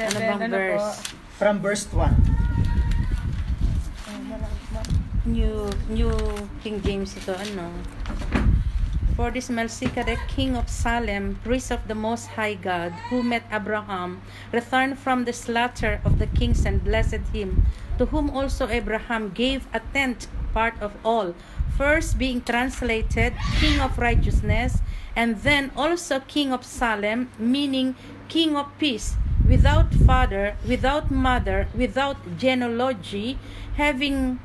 Ano bang verse? From verse 1. New King James ito, ano? For this Melchizedek, king of Salem, priest of the Most High God, who met Abraham, returned from the slaughter of the kings and blessed him, to whom also Abraham gave a tenth part of all, first being translated King of Righteousness, and then also King of Salem, meaning King of Peace, without father, without mother, without genealogy, having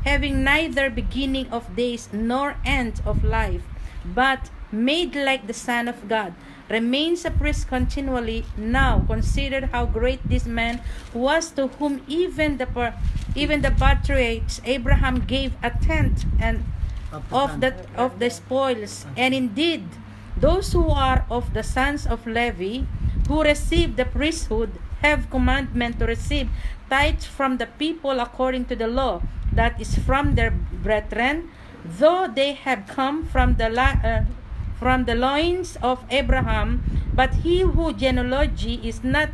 neither beginning of days nor end of life, but made like the Son of God, remains a priest continually. Now consider how great this man was, to whom even the patriarchs Abraham gave a tenth and of the spoils. And indeed, those who are of the sons of Levi, who receive the priesthood, have commandment to receive tithes from the people according to the law, that is from their brethren, though they have come from the loins of Abraham. But he whose genealogy is not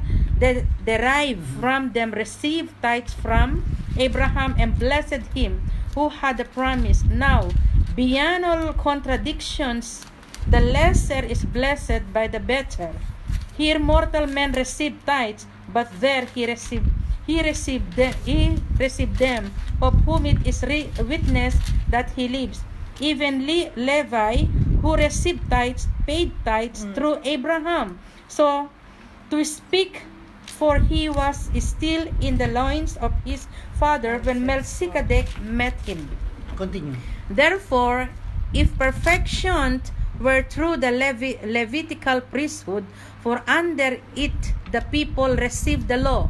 derived from them received tithes from Abraham, and blessed him who had the promise. Now, beyond all contradictions, the lesser is blessed by the better. Here mortal men receive tithes, but there he received them, of whom it is witness that he lives. Even Levi, who received tithes, paid tithes through Abraham. So, to speak, for he was still in the loins of his father when Melchizedek met him. Continue. Therefore, if perfection were through the Levitical priesthood, for under it the people received the law,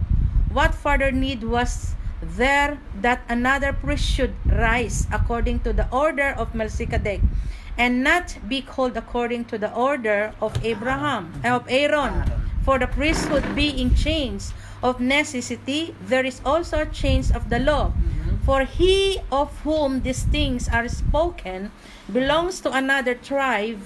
what further need was there that another priest should rise according to the order of Melchizedek, and not be called according to the order of Aaron? For the priesthood being changed of necessity, there is also a change of the law. For he of whom these things are spoken belongs to another tribe,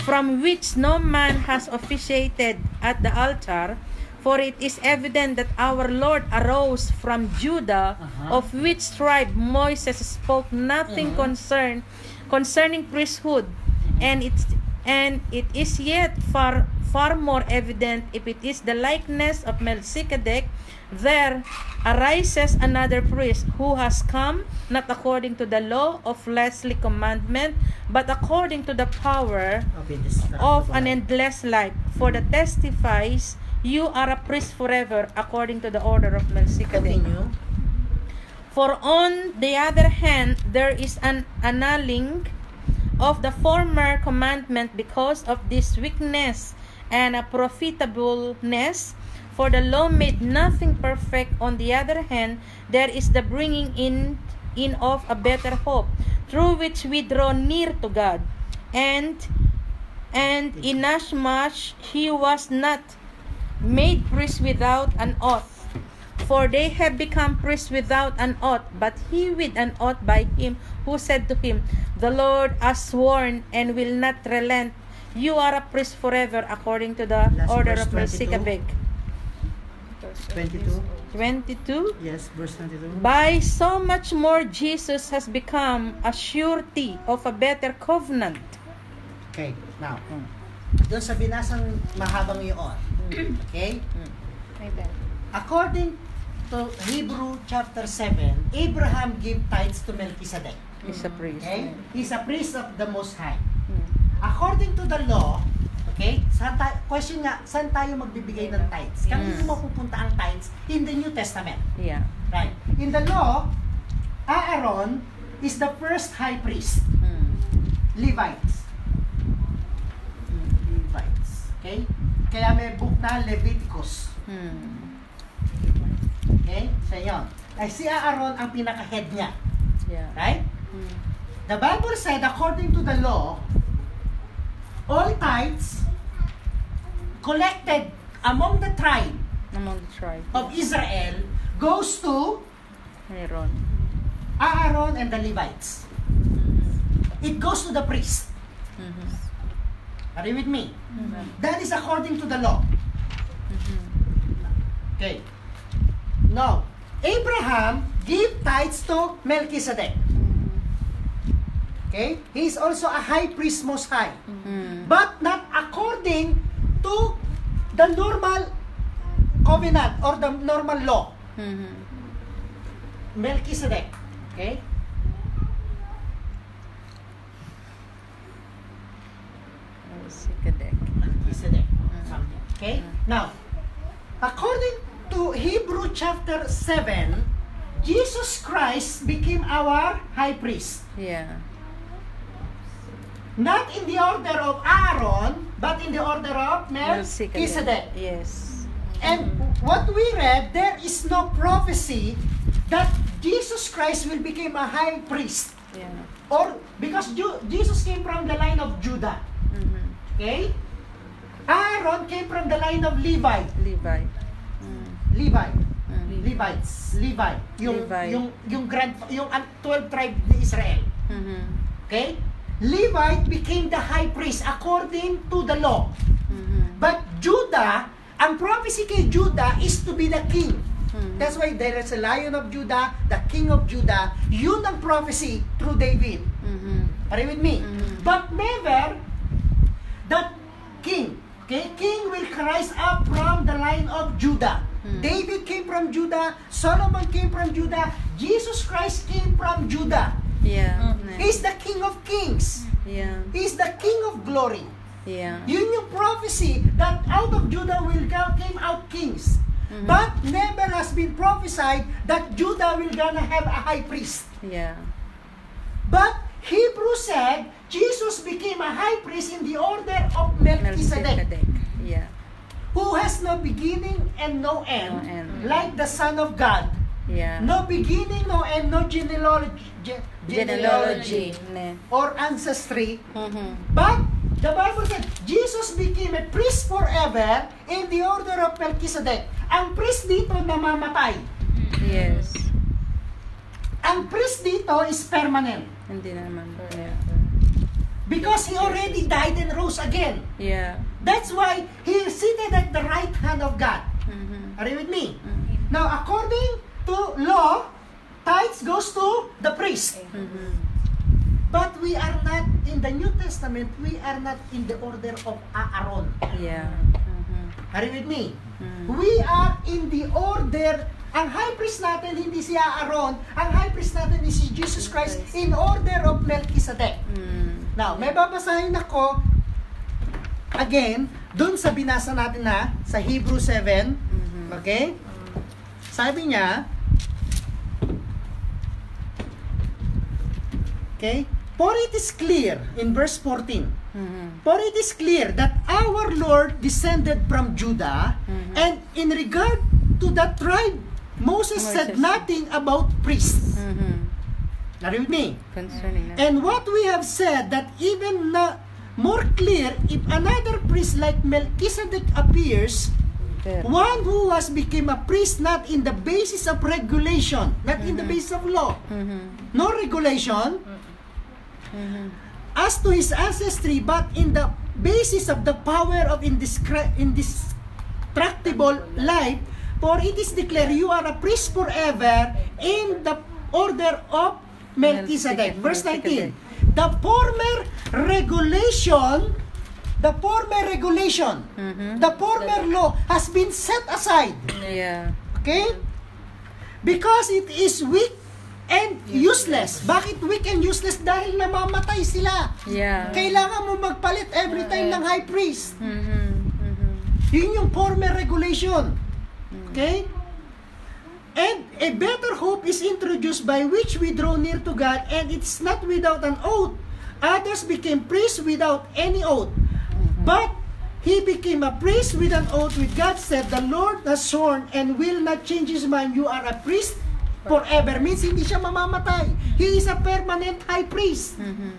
from which no man has officiated at the altar. For it is evident that our Lord arose from Judah, of which tribe Moses spoke nothing concerning priesthood, and it is yet far more evident, if it is the likeness of Melchizedek, there arises another priest who has come not according to the law of fleshly commandment, but according to the power of an endless life. For the testifies, you are a priest forever according to the order of Melchizedek. Continue. For on the other hand, there is an annulling of the former commandment because of this weakness and a profitableness. For the law made nothing perfect. On the other hand, there is the bringing in of a better hope, through which we draw near to God. And inasmuch he was not made priest without an oath, for they have become priests without an oath, but he with an oath by him who said to him, The Lord has sworn and will not relent. You are a priest forever according to the Last order verse, of 22. Melchizedek. 22. 22. Yes, verse 22. By so much more Jesus has become a surety of a better covenant. Okay, now. Doon sa binasang mahabang yun. Okay? My bad. According to Hebrew chapter 7, Abraham gave tithes to Melchizedek. Is a priest. Okay? He's a priest of the Most High. Hmm. According to the law, okay, question nga, saan tayo magbibigay ng tithes? Kanino mapupunta ang tithes in the New Testament? Yeah. Right. In the law, Aaron is the first high priest. Hmm. Levites. Levites. Okay? Kaya may book na Leviticus. Hmm. Okay? Siya yun. Ay, si Aaron ang pinaka-head niya. Yeah. Right? Hmm. The Bible said, according to the law, all tithes collected among the tribe Among the tribe. of Israel goes to Aaron. Aaron and the Levites. It goes to the priest. Mhm. Are you with me? Mhm. That is according to the law. Mhm. Okay. Now, Abraham gave tithes to Melchizedek. Okay? He is also a high priest most high. Mhm. But not according to the normal covenant or the normal law. Mhm. Melchizedek. Okay? Melchizedek. Melchizedek. Something. Okay? Now, according to Hebrew chapter 7, Jesus Christ became our high priest. Yeah. Not in the order of Aaron, but in the order of Melchizedek. Yes. And what we read, there is no prophecy that Jesus Christ will become a high priest. Yeah. Or because Jesus came from the line of Judah. Mhm. Okay? Aaron came from the line of Levi. Levi. Levi. Mhm. Levites. Levi. Levi. Yung 12 tribe ni Israel. Mhm. Okay? Levite became the high priest according to the law. Mhm. But Judah, ang prophecy kay Judah is to be the king. Mhm. That's why there is a Lion of Judah, the King of Judah. Yun ang prophecy through David. Mhm. Are you with me? Mhm. But never that king. Okay? King will rise up from the line of Judah. Mhm. David came from Judah. Solomon came from Judah. Jesus Christ came from Judah. Yeah. He's the King of Kings. Yeah. He's the King of Glory. Yeah. Yun yung prophecy that out of Judah came out kings. Mhm. But never has been prophesied that Judah will gonna have a high priest. Yeah. But Hebrew said Jesus became a high priest in the order of Melchizedek, Yeah. who has no beginning and no end, No end. like the Son of God. Yeah. No beginning, no end, no genealogy Ne. or ancestry. Mhm. But the Bible said Jesus became a priest forever in the order of Melchizedek. Ang priest dito namamatay. Yes. ang priest dito is permanent. Hindi naman. Yeah. Because he already died and rose again. Yeah. That's why he is seated at the right hand of God. Mhm. Are you with me? Mhm. Now, according to law, tithes goes to the priest. Mhm. But we are not, in the New Testament, we are not in the order of Aaron. Yeah. Mhm. Are you with me? Mhm. We are in the order, ang high priest natin hindi si Aaron, ang high priest natin is si Jesus Christ in order of Melchizedek. Mhm. Now, may babasahin ako again dun sa binasa natin na sa Hebrew 7. Mhm. Okay? Sabi niya, okay? For it is clear in verse 14. Mhm. For it is clear that our Lord descended from Judah, Mhm. and in regard to that tribe, Moses said Moses. nothing about priests. Mhm. Are you with me? Concerning that. And what we have said that even more clear, if another priest like Melchizedek appears, There. one who has become a priest not in the basis of regulation, not in the basis of law, Mhm. no regulation, Mhm. as to his ancestry, but in the basis of the power of indestructible life, for it is declared, you are a priest forever in the order of Melchizedek. Verse 19. The former regulation, Mhm. the former law has been set aside. Yeah. Okay? Because it is weak and useless. Bakit weak and useless? Dahil namamatay sila. Yeah. Kailangan mo magpalit every time ng high priest. Mhm. Mhm. Yun yung former regulation. Okay? And a better hope is introduced by which we draw near to God, and it's not without an oath. Others became priests without any oath. But he became a priest with an oath, with God said, the Lord has sworn and will not change his mind. You are a priest forever. Means hindi siya mamamatay. He is a permanent high priest. Mhm.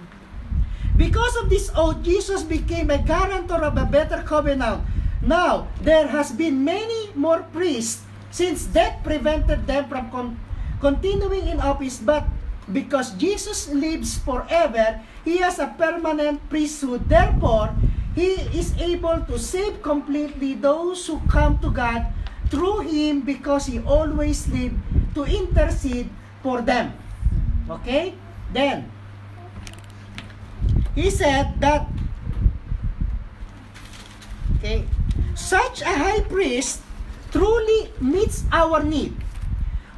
Because of this oath, Jesus became a guarantor of a better covenant. Now, there has been many more priests since death prevented them from continuing in office, but because Jesus lives forever, he has a permanent priesthood. Therefore, he is able to save completely those who come to God through him, because he always lived to intercede for them. Okay? Then, he said that, okay, such a high priest truly meets our need.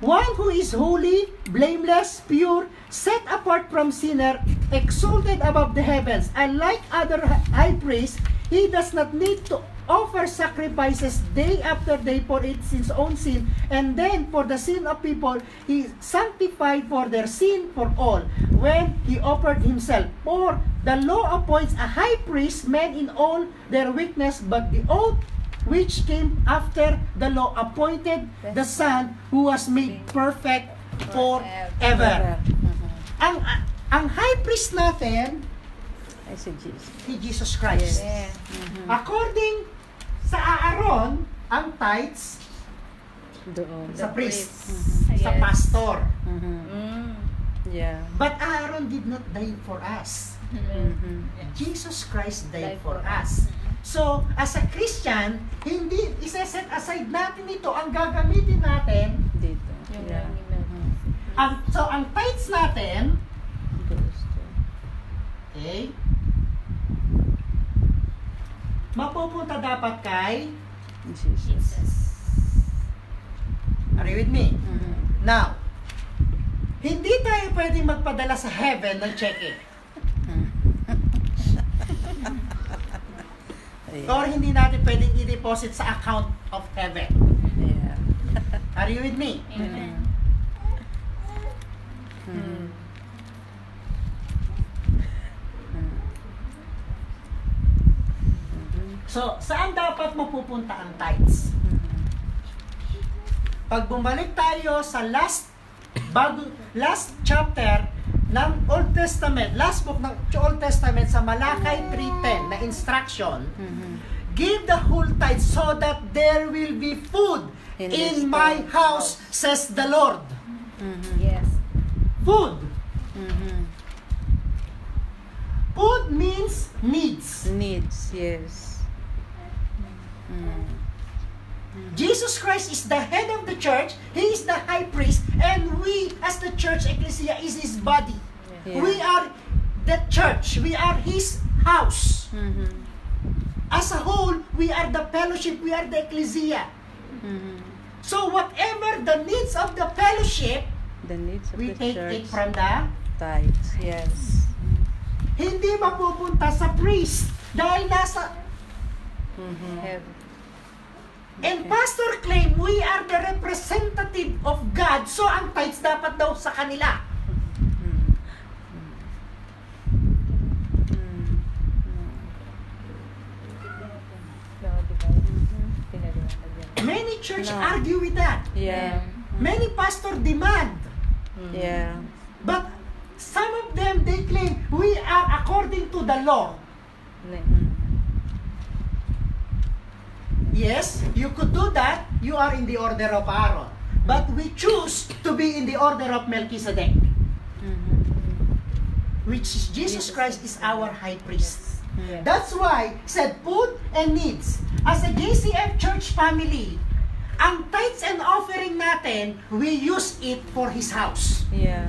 One who is holy, blameless, pure, set apart from sinner, exalted above the heavens. Unlike other high priests, he does not need to offer sacrifices day after day for his own sin, and then for the sin of people, he sanctified for their sin for all when he offered himself. For the law appoints a high priest, men in all their weakness, but the oath which came after the law appointed the Son who was made perfect forever. Mhm. Ang high priest natin, I see Jesus. si Jesus Christ. Yeah. According sa Aaron, ang tithes Doon. sa priest, Mhm. sa Yes. pastor. Mhm. Mm. Yeah. But Aaron did not die for us. Mhm. Jesus Christ died Died for for us. So, as a Christian, hindi isa-set aside natin ito. Ang gagamitin natin, Dito. Yung Yeah. animal. Mhm. ang tithes natin, Goes to okay, mapupunta dapat kay, Jesus. are you with me? Mhm. Now, hindi tayo pwedeng magpadala sa heaven ng cheque. Or hindi natin pwedeng i-deposit sa account of heaven. Yeah. Are you with me? Amen. Mhm. So, saan dapat mapupunta ang tithes? Pag bumalik tayo sa last chapter ng Old Testament, last book ng Old Testament sa Malakay 3:10 na instruction, Mhm. give the whole tithe so that there will be food In in this my house, says the Lord. Mhm. Yes. food. Mm-hmm. Food means needs. Needs, yes. Mm. Jesus Christ is the head of the church. He is the high priest. And we, as the church, ecclesia, is His body. Yeah. We are the church. We are His house. Mm-hmm. As a whole, we are the fellowship. We are the ecclesia. Mm-hmm. So whatever the needs of the fellowship, The needs of we the take church. it from the Tithes, yes. hindi mapupunta sa priest dahil nasa Mm-hmm. Heaven. and pastor claim we are the representative of God, so ang tithes dapat daw sa kanila. Pinaliwanag yan. Many church No. argue with that. Yeah. Many pastor demand, Yeah. but some of them they claim we are according to the law. Yes, you could do that. You are in the order of Aaron. But we choose to be in the order of Melchizedek, which is Jesus Christ is our high priest. Yeah. That's why, said food and needs. As a JCF church family, ang tithes and offering natin, we use it for His house. Yeah.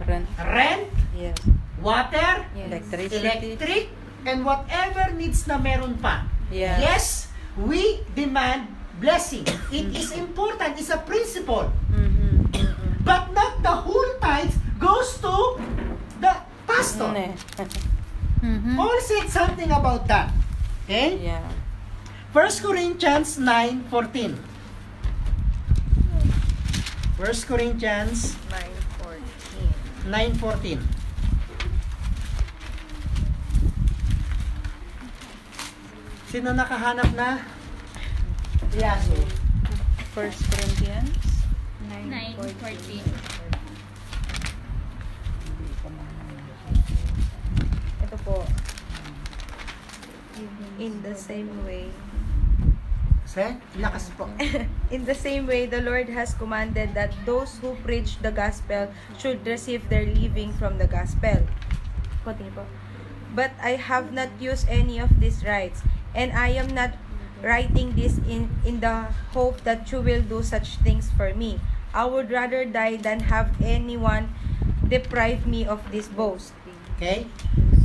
Rent. Rent, Yes. water, Electricity. electric, and whatever needs na meron pa. Yeah. Yes, we demand blessing. It is important. It's a principle. Mm-hmm. But not the whole tithe goes to the pastor. Mm-hmm. Paul said something about that. Okay? Yeah. 1 Corinthians 9:14. 1 Corinthians 9:14. Sino nakahanap na? Yaso. 1 Corinthians 9:14. Ito po. In the same way. Say, lakas po. In the same way, the Lord has commanded that those who preach the gospel should receive their living from the gospel. Continue po. But I have not used any of these rights, and I am not writing this in the hope that you will do such things for me. I would rather die than have anyone deprive me of this boast. Okay?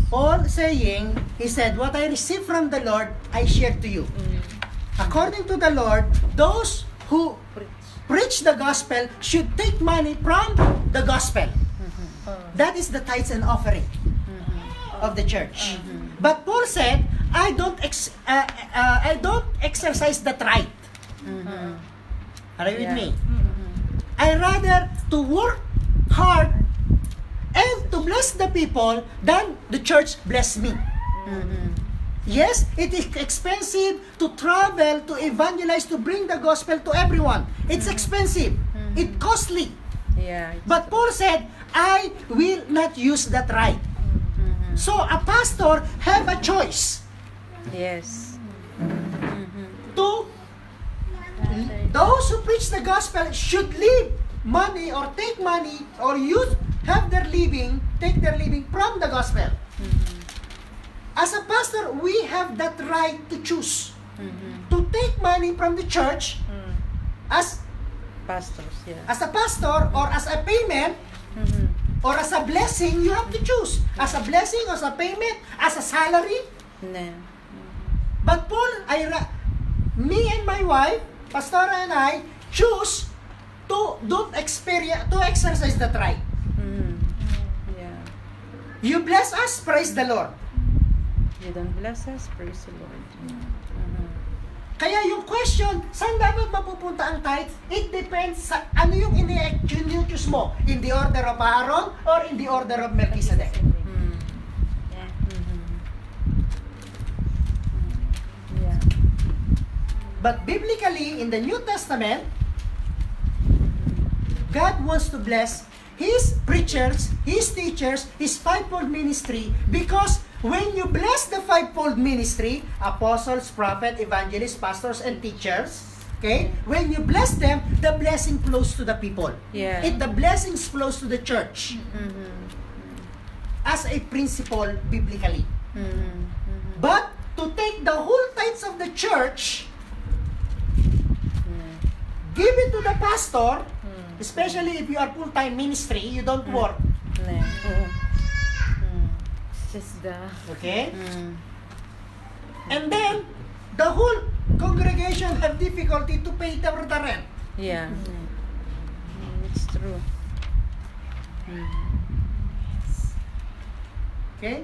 Paul saying, he said, what I received from the Lord, I share to you. According to the Lord, those who preach the gospel should take money from the gospel. That is the tithes and offering of the church. But Paul said, I don't exercise that right. Are you with me? I rather to work hard and to bless the people than the church bless me. Yes, it is expensive to travel, to evangelize, to bring the gospel to everyone. It's expensive. It's costly. Yeah. But Paul said, I will not use that right. So a pastor have a choice Yes. to those who preach the gospel should leave money or take money or take their living from the gospel. As a pastor, we have that right to choose to take money from the church as Pastors, yeah. a pastor or as a payment or as a blessing. You have to choose as a blessing, as a payment, as a salary. No. But Paul, me and my wife, Pastora and I, choose to exercise that right. Yeah. You bless us, praise the Lord. You don't bless us, praise the Lord. Kaya yung question, saan dapat mapupunta ang tithe? It depends sa ano yung ini-choose mo. In the order of Aaron or in the order of Melchizedek. Yeah. But biblically, in the New Testament, God wants to bless His preachers, His teachers, His fivefold ministry, because when you bless the fivefold ministry, apostles, prophets, evangelists, pastors, and teachers, Okay? When you bless them, the blessing flows to the people. Yeah. The blessings flows to the church as a principle biblically. But to take the whole tithes of the church, give it to the pastor, especially if you are full-time ministry, you don't work. It's just the... Okay? And then, the whole congregation have difficulty to pay the rent. Yeah. It's true. Okay?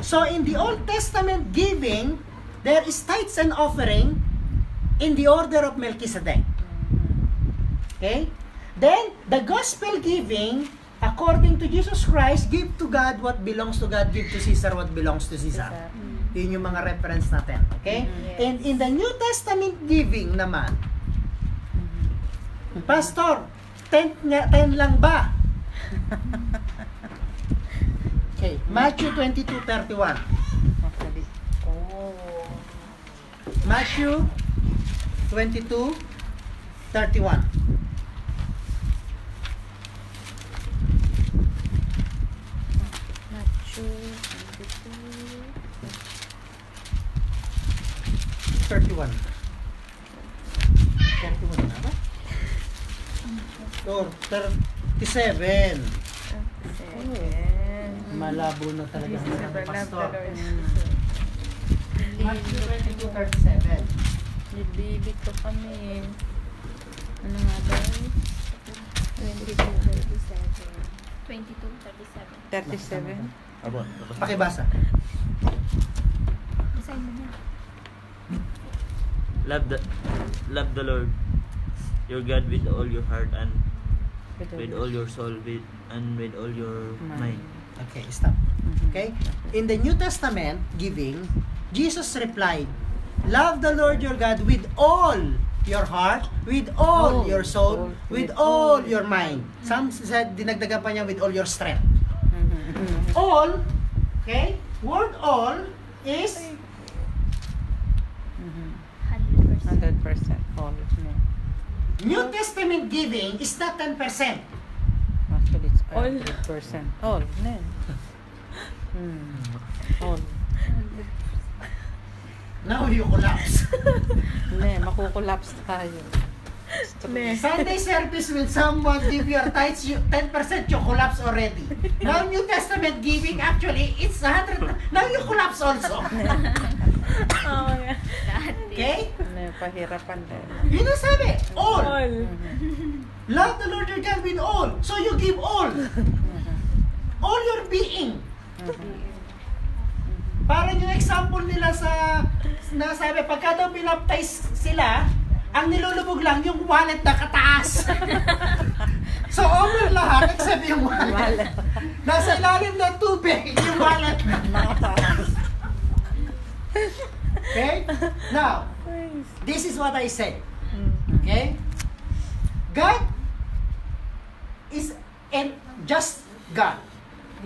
So, in the Old Testament giving, there is tithes and offering in the order of Melchizedek. Okay? Then, the gospel giving, according to Jesus Christ, give to God what belongs to God, give to Caesar what belongs to Caesar. Yun yung mga reference natin. Okay? And in the New Testament giving naman, Pastor, 10 lang ba? Okay, Matthew 22:31. Matthew 22:31. Matthew 31 na ba? Or 37. Malabo na talaga ang mga pastor. Matthew 22:37. Nililito kami. Ano nga ba? 37? Abot. Pakibasa. Love the Lord your God with all your heart and with all your soul and with all your mind. Okay, stop. Okay? In the New Testament giving, Jesus replied, love the Lord your God with all your heart, with all your soul, with all your mind. Some said, dinagdagan pa niya with all your strength. All, okay? Word all is 100% all. New Testament giving is not 10%. Actually, it's 100%. All. All. Now you collapse. Makukulaps tayo. Sunday service will someone give your tithes, 10% you collapse already. Now New Testament giving, actually, it's 100. Now you collapse also. Okay? Pahirapan din. Yun ang sabi, all. Love the Lord your God with all. So you give all. All your being. Parang yung example nila sa nasabi, pagka daw binaptize sila, ang nilulubog lang yung wallet na kataas. So over lahat, except yung wallet. Nasa ilalim ng tubig, yung wallet nakataas. Okay? Now, this is what I say. Okay? God is just God.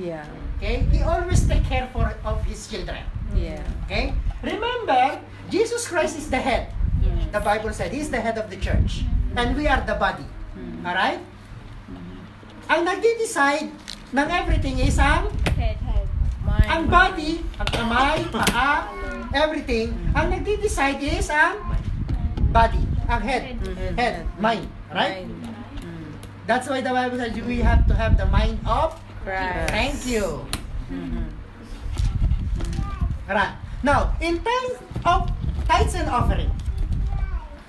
Yeah. Okay? He always take care of His children. Yeah. Okay? Remember, Jesus Christ is the head. The Bible said He is the head of the church. And we are the body. Alright? Ang nagde-decide ng everything is ang body, ang kamay, paa, everything. Ang nagde-decide is ang body, ang head. Head, mind. Right? That's why the Bible says we have to have the mind of Christ. Thank you. Right. Now, in terms of tithes and offering.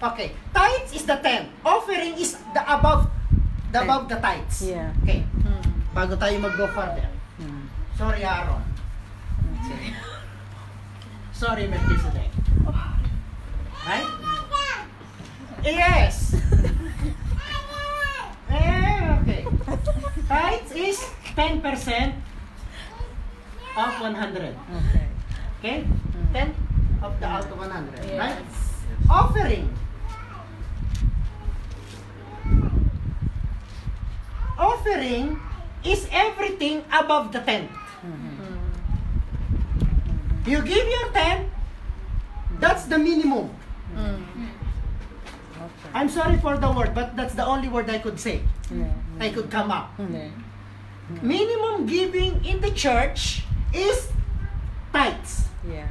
Okay. Tithes is the 10. Offering is the above the tithes. Yeah. Okay. Bago tayo mag-go further. Sorry, Aaron. Sorry, Melchizedek. Right? Yes. Okay. Tithes is 10% of 100. Okay. Okay? 10 of the out of 100. Right? Offering. Offering is everything above the 10. You give your 10, That's the minimum. Mm. Okay. I'm sorry for the word, but that's the only word I could say. Yeah. I could come up. Yeah. Minimum giving in the church is tithes. Yeah.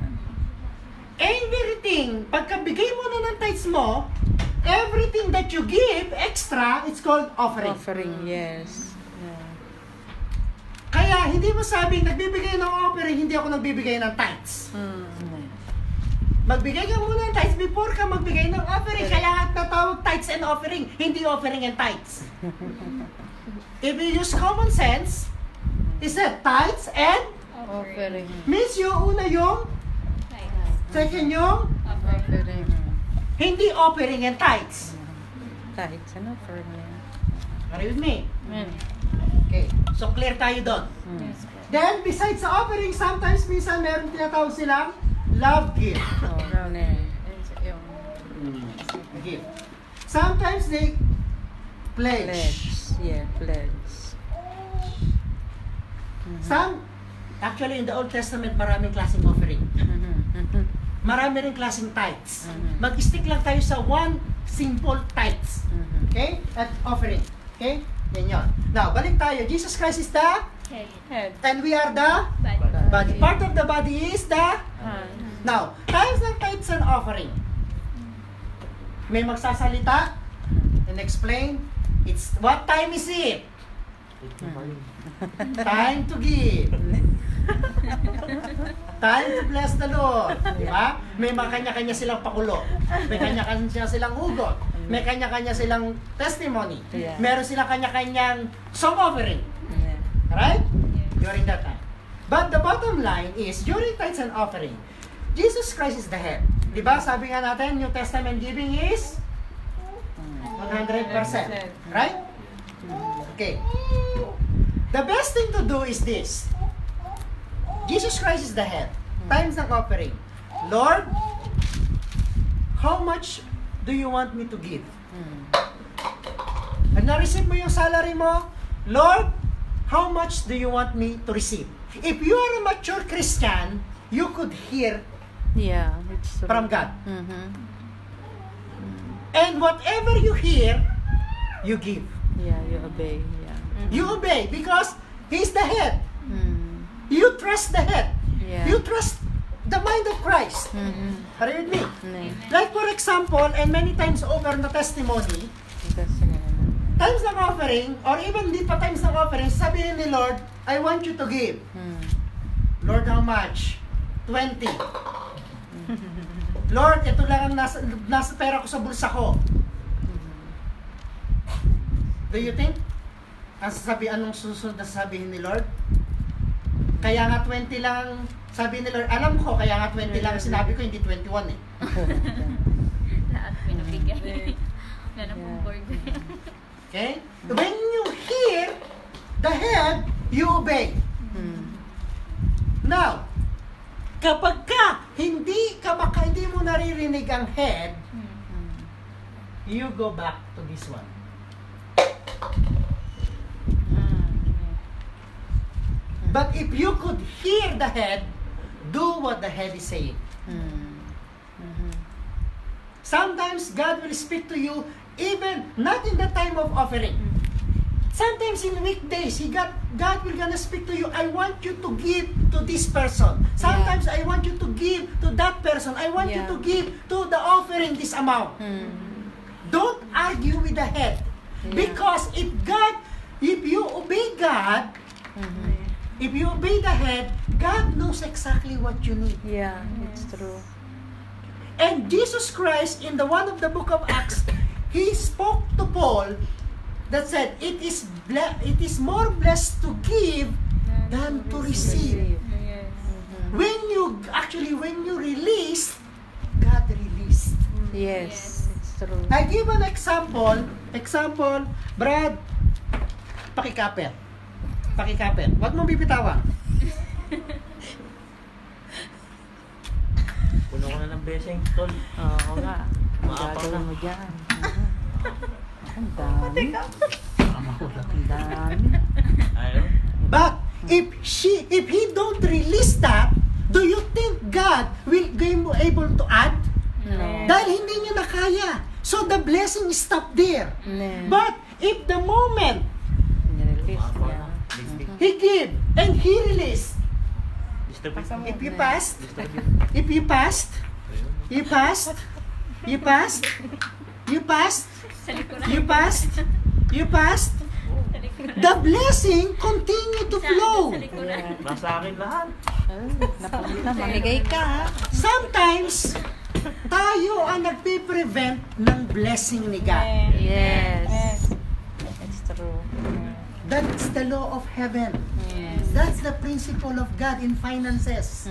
Everything, pagkabigay mo na ng tithes mo, everything that you give extra, it's called offering. Offering, yes. Yeah. Kaya hindi mo sabing nagbibigay ng offering, hindi ako nagbibigay ng tithes. Yeah. Magbigay ka muna ng tithes before ka magbigay ng offering. Kaya natawag tithes and offering, hindi offering and tithes. If you use common sense, it's a tithes and Offering. means yung una yung, second yung, Offering. hindi offering and tithes. Tithes and offering, yeah. Are you with me? Amen. Okay, so clear tayo doon. Mm. Then, besides sa offering, sometimes minsan meron tinatawag silang love gift. Oh, yeah. Yung Gift. Sometimes they pledge. Pledge. Yeah, pledge. Actually, in the Old Testament, maraming klaseng offering. Mhm. Marami rin klaseng tithes. Mhm. Mag-stick lang tayo sa one simple tithes. Mhm. Okay? At offering. Okay? Yan yun. Now, balik tayo. Jesus Christ is the, head. and we are the body. Part of the body is the, Hand. now, times ng tithes and offering. May magsasalita and explain, it's, what time is it? Time to give. Time to bless the Lord. Di ba? May mga kanya-kanya silang pakulo. May kanya-kanya silang hugot. May kanya-kanya silang testimony. Yeah. Meron silang kanya-kanyang song offering. Yeah. Right? During that time. But the bottom line is, during tithes and offering, Jesus Christ is the head. Di ba? Sabi nga natin, New Testament giving is 100%. Right? Okay. The best thing to do is this. Jesus Christ is the head. Times ng offering. Lord, how much do you want me to give? Mm. At na-receive mo yung salary mo, Lord, how much do you want me to receive? If you are a mature Christian, you could hear Yeah, it's true. from God. Mhm. And whatever you hear, you give. Yeah, you obey. Yeah. You obey because He's the head. Mm. You trust the head. Yeah. You trust the mind of Christ. Mhm. Are you with me? Nee. Like for example, and many times over na testimony, Kasi nga naman. times ng offering, or even di pa times ng offering, sabihin ni Lord, I want you to give. Mm. Lord, how much? 20. Lord, ito lang ang nasa pera ko sa bulsa ko. Do you think? Anong susunod na sabihin ni Lord? Kaya nga 20 lang, sabi ni Lord, alam ko, kaya nga 20 lang ang sinabi ko, hindi 21 eh. Lahat pinabigay. Wala na pong board. Okay? When you hear the head, you obey. Mm. Now, kapag ka hindi mo naririnig ang head, Mm. you go back to this one. But if you could hear the head, do what the head is saying. Mm. Mhm. Sometimes God will speak to you even not in the time of offering. Sometimes in weekdays, God will gonna speak to you, I want you to give to this person. Sometimes I want you to give to that person. I want you Yeah. to give to the offering this amount. Mm. Don't argue with the head. Yeah. Because if you obey God, Mhm. if you obey the head, God knows exactly what you need. Yeah, it's true. And Jesus Christ, in the one of the book of Acts, He spoke to Paul that said, it is more blessed to give than to receive. Yes. Mhm. When you release, God released. Yes, it's true. I give an example. Brad, pakikapit. Huwag mong bibitawan. Puno ko na ng blessing, tol. Oo nga. Ang Maapang gagawin na. mo dyan. Ang dami. Ang dami. Ayaw. But if he don't release that, do you think God will be able to add? No. Dahil hindi niya na kaya. So the blessing stopped there. No. But if the moment Nirelease niya. he give and he released, Disturb it. if you passed, Disturb it. if you passed, you passed, you passed, you passed, Sa likuran. you passed, you passed, Sa likuran. the blessing continue to flow. Sa likuran. Nasa akin lahat. Napunta, mamigay ka, ha? Sometimes, tayo ang nagpiprevent ng blessing ni God. Yes. It's true. That's the law of heaven. Yes. That's the principle of God in finances.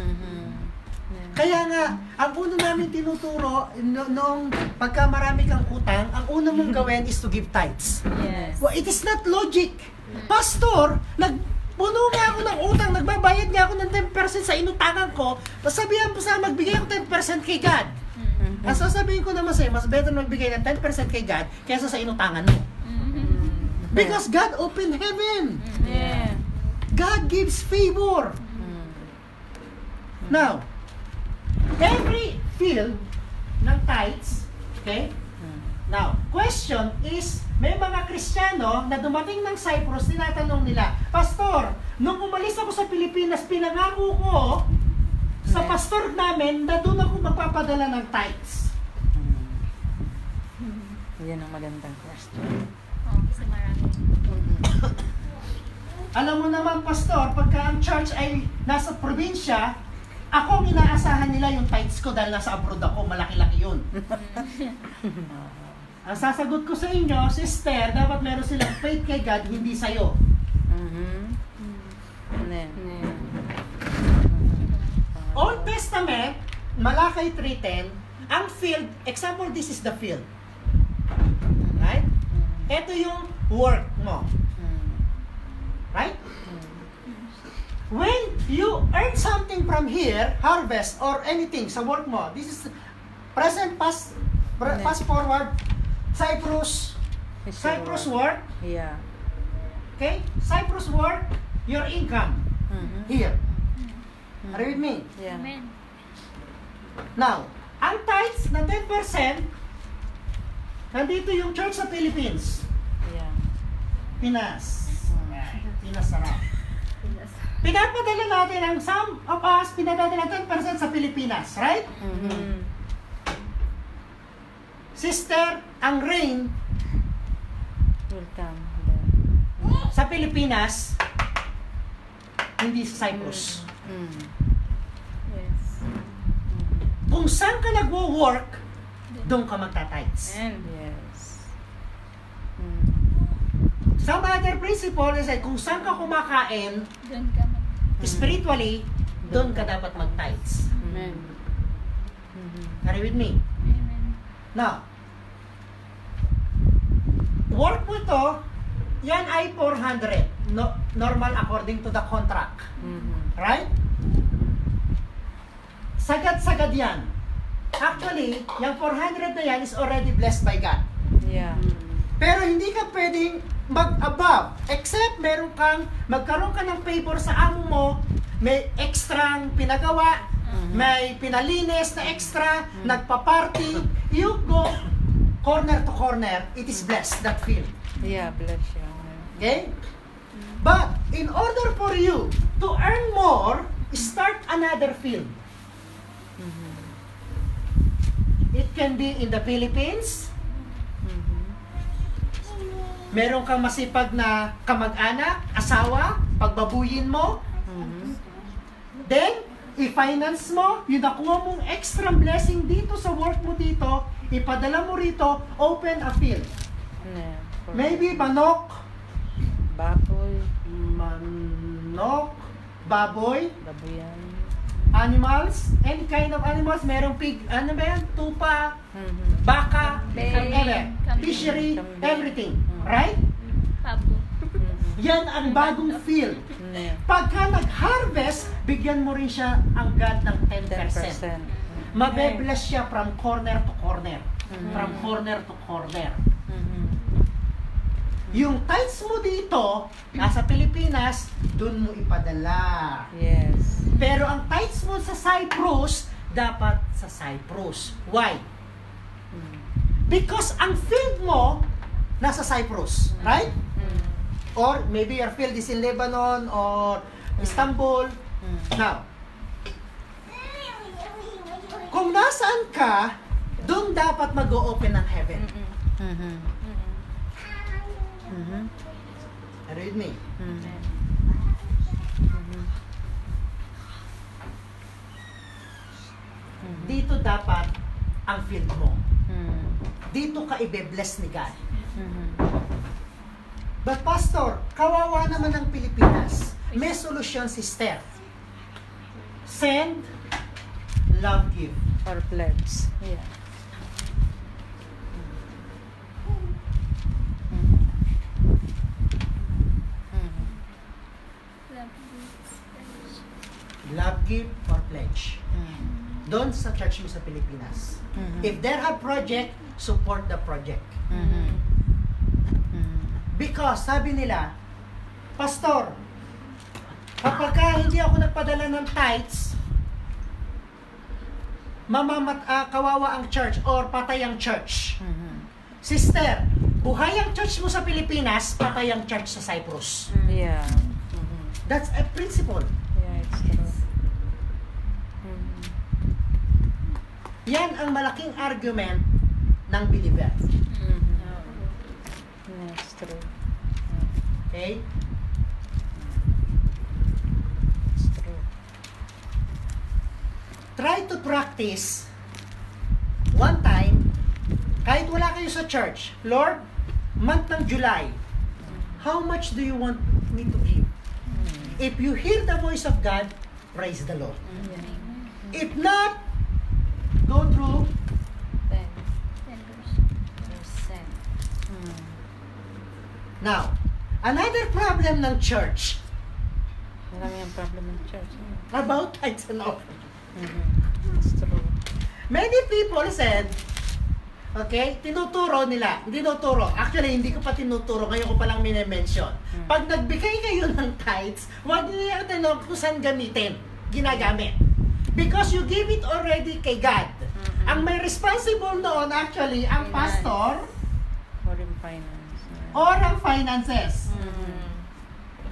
Kaya nga, ang una namin tinuturo, noong pagka marami kang utang, ang una mong gawin is to give tithes. Yes. Well, it is not logic. Pastor, puno nga ako ng utang, nagbabayad nga ako ng 10% sa inutangan ko, sabihan po sa magbigay ako 10% kay God. Ang sasabihin ko naman sa'yo, mas better magbigay ng 10% kay God kaysa sa inutangan mo. Because God opened heaven. Yeah. God gives favor. Now, every field ng tithes, okay? Now, question is, may mga Kristiyano na dumating ng Cyprus, tinatanong nila, Pastor, nung umalis ako sa Pilipinas, pinangako ko sa pastor namin na doon ako magpapadala ng tithes. Yan ang magandang question. Oh, kasi marami. Alam mo naman, Pastor, pagka ang church ay nasa probinsya, ako ang inaasahan nila yung tithes ko dahil nasa abroad ako, malaki-laki yun. Ang sasagot ko sa inyo, sister, dapat meron silang faith kay God, hindi sa'yo. Old Testament, Malakay 3:10, ang field, example, this is the field. Right? Ito yung work mo. Right? When you earn something from here, harvest or anything sa work mo, this is present, past forward, Cyprus work, Yeah. okay? Cyprus work, your income here. Are you with me? Yeah. Amen. Now, ang tithes na 10%, nandito yung church sa Philippines. Yeah. Pinas. Pinas sarap. Pinapadala natin ang some of us, pinadala 10% sa Pilipinas, right? Sister, ang rain Will come. sa Pilipinas, hindi sa Cyprus. Yes. Kung saan ka nagwo-work, doon ka magta-tithes. Yes. Some other principle is that kung saan ka kumakain, Doon ka mag... spiritually, doon ka dapat mag-tithes. Amen. Are you with me? Amen. Now, work mo to, yan ay 400. Normal according to the contract. Right? Sagad-sagad yan. Actually, yung 400 na yan is already blessed by God. Yeah. Pero hindi ka pwedeng mag-above. Except magkaroon ka ng favor sa amo mo, may extrang pinagawa, may pinalinis na extra, nagpa-party, you go corner to corner, it is blessed, that field. Yeah, bless you. Okay? But, in order for you to earn more, start another field. It can be in the Philippines. Meron kang masipag na kamag-anak, asawa, pagbabuyin mo. Then, i-finance mo, yung nakuha mong extra blessing dito sa work mo dito, ipadala mo rito, open a field. Yeah. Maybe manok, Baboy. baboy, Baboyan. animals, any kind of animals, merong pig, ano ba yan? Tupa, baka, whatever, fishery, Kambing. everything. Right? Pabo. Yan ang bagong field. Yeah. Pagka nag-harvest, bigyan mo rin siya ang God ng 10%. 10%. Mabe-bless siya from corner to corner. From corner to corner. Yung tithes mo dito, nasa Pilipinas, dun mo ipadala. Yes. Pero ang tithes mo sa Cyprus, dapat sa Cyprus. Why? Because ang field mo nasa Cyprus, right? Or maybe your field is in Lebanon or Istanbul. Now, kung nasaan ka, doon dapat mag-o-open ang heaven. Read me. Dito dapat ang field mo. Dito ka ibe-bless ni God. But Pastor, kawawa naman ang Pilipinas. May solusyon si Steph. Send, love, give. Or pledge. Yeah. Love, give, or pledge. Doon sa church mo sa Pilipinas. If they have project, support the project. Because, sabi nila, Pastor, kapag hindi ako nagpadala ng tithes, kawawa ang church or patay ang church. Sister, buhay ang church mo sa Pilipinas, patay ang church sa Cyprus. Yeah. That's a principle. Yeah, it's true. Yan ang malaking argument ng believer. Yeah, it's true. Okay? It's true. Try to practice one time, kahit wala kayo sa church, Lord, month ng July, how much do you want me to give? If you hear the voice of God, praise the Lord. If not, go through 10%. now. Another problem ng church Marami ang problem ng church. about tithes and offering. It's true. Many people said, okay, tinuturo nila. Actually, hindi ko pa tinuturo. Ngayon ko palang minimension. Pag nagbigay kayo ng tithes, huwag niyo tanong kung saan ginagamit. Because you give it already kay God. Ang may responsible noon, actually, ang pastor Or in finance. or ang finances.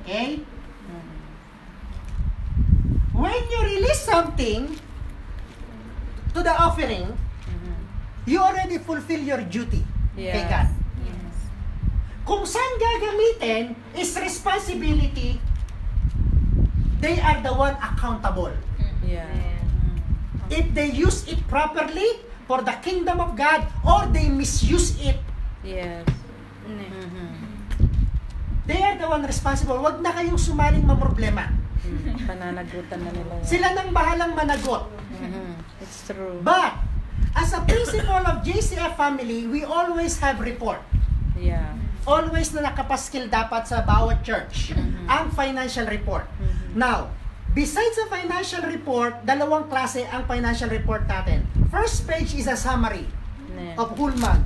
Okay? When you release something to the offering, you already fulfill your duty kay Yes. God. Yes. Kung saan gagamitin is responsibility. They are the one accountable. Yeah. If they use it properly for the kingdom of God or they misuse it, Yes. they are the one responsible. Wag na kayong sumaling mamroblema. Pananagutan na nila. Sila nang bahalang managot. It's true. But, as a principle of JCF family, we always have report. Yeah. Always na nakapaskil dapat sa bawat church ang financial report. Now, besides the financial report, dalawang klase ang financial report natin. First page is a summary of whole month.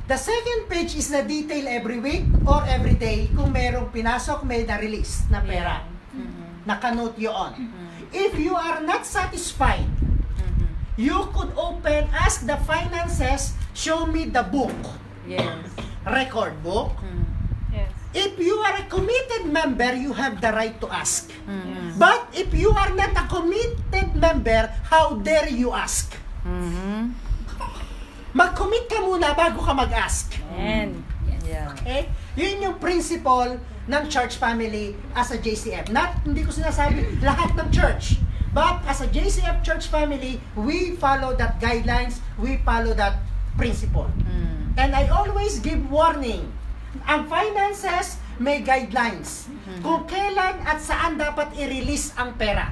The second page is the detail every week or every day kung merong pinasok, may na-release na pera. Nakanote yun. If you are not satisfied, you could ask the finances, show me the book, Yes. record book. Yes. If you are a committed member, you have the right to ask. But if you are not a committed member, how dare you ask? Mag-commit ka muna bago ka mag-ask. And yeah. Okay? Yun yung principle ng church family as a JCF. Hindi ko sinasabi lahat ng church. But as a JCF church family, we follow that guidelines, we follow that principle. And I always give warning. Ang finances may guidelines. Kung kailan at saan dapat i-release ang pera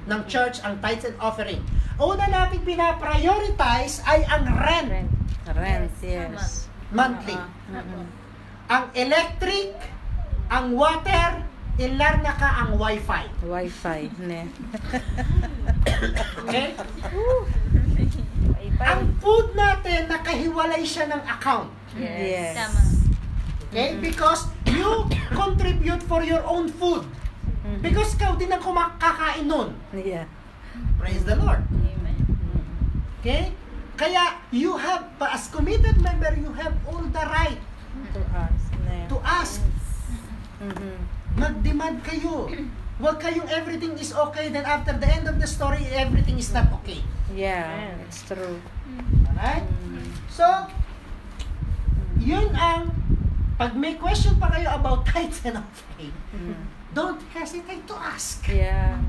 ng church, ang tithes and offering. Una natin pina-prioritize ay ang rent. Rent, yes. Monthly. Ang electric, ang water, ilar na ka ang wifi. Wi-Fi. Ne. Okay? Ang food natin, nakahiwalay siya ng account. Yes. Tama. Okay? Because you contribute for your own food. Because ikaw din ang kakain nun. Yeah. Praise the Lord. Amen. Okay? Kaya, you have, as committed member, you have all the right To us. Ne. to ask. Mhm. Mag-demand kayo. Huwag kayong everything is okay, then after the end of the story, everything is not okay. Yeah, it's true. Alright? Mm. So, yun ang, pag may question pa kayo about tithes and offering, Mm. don't hesitate to ask. Yeah.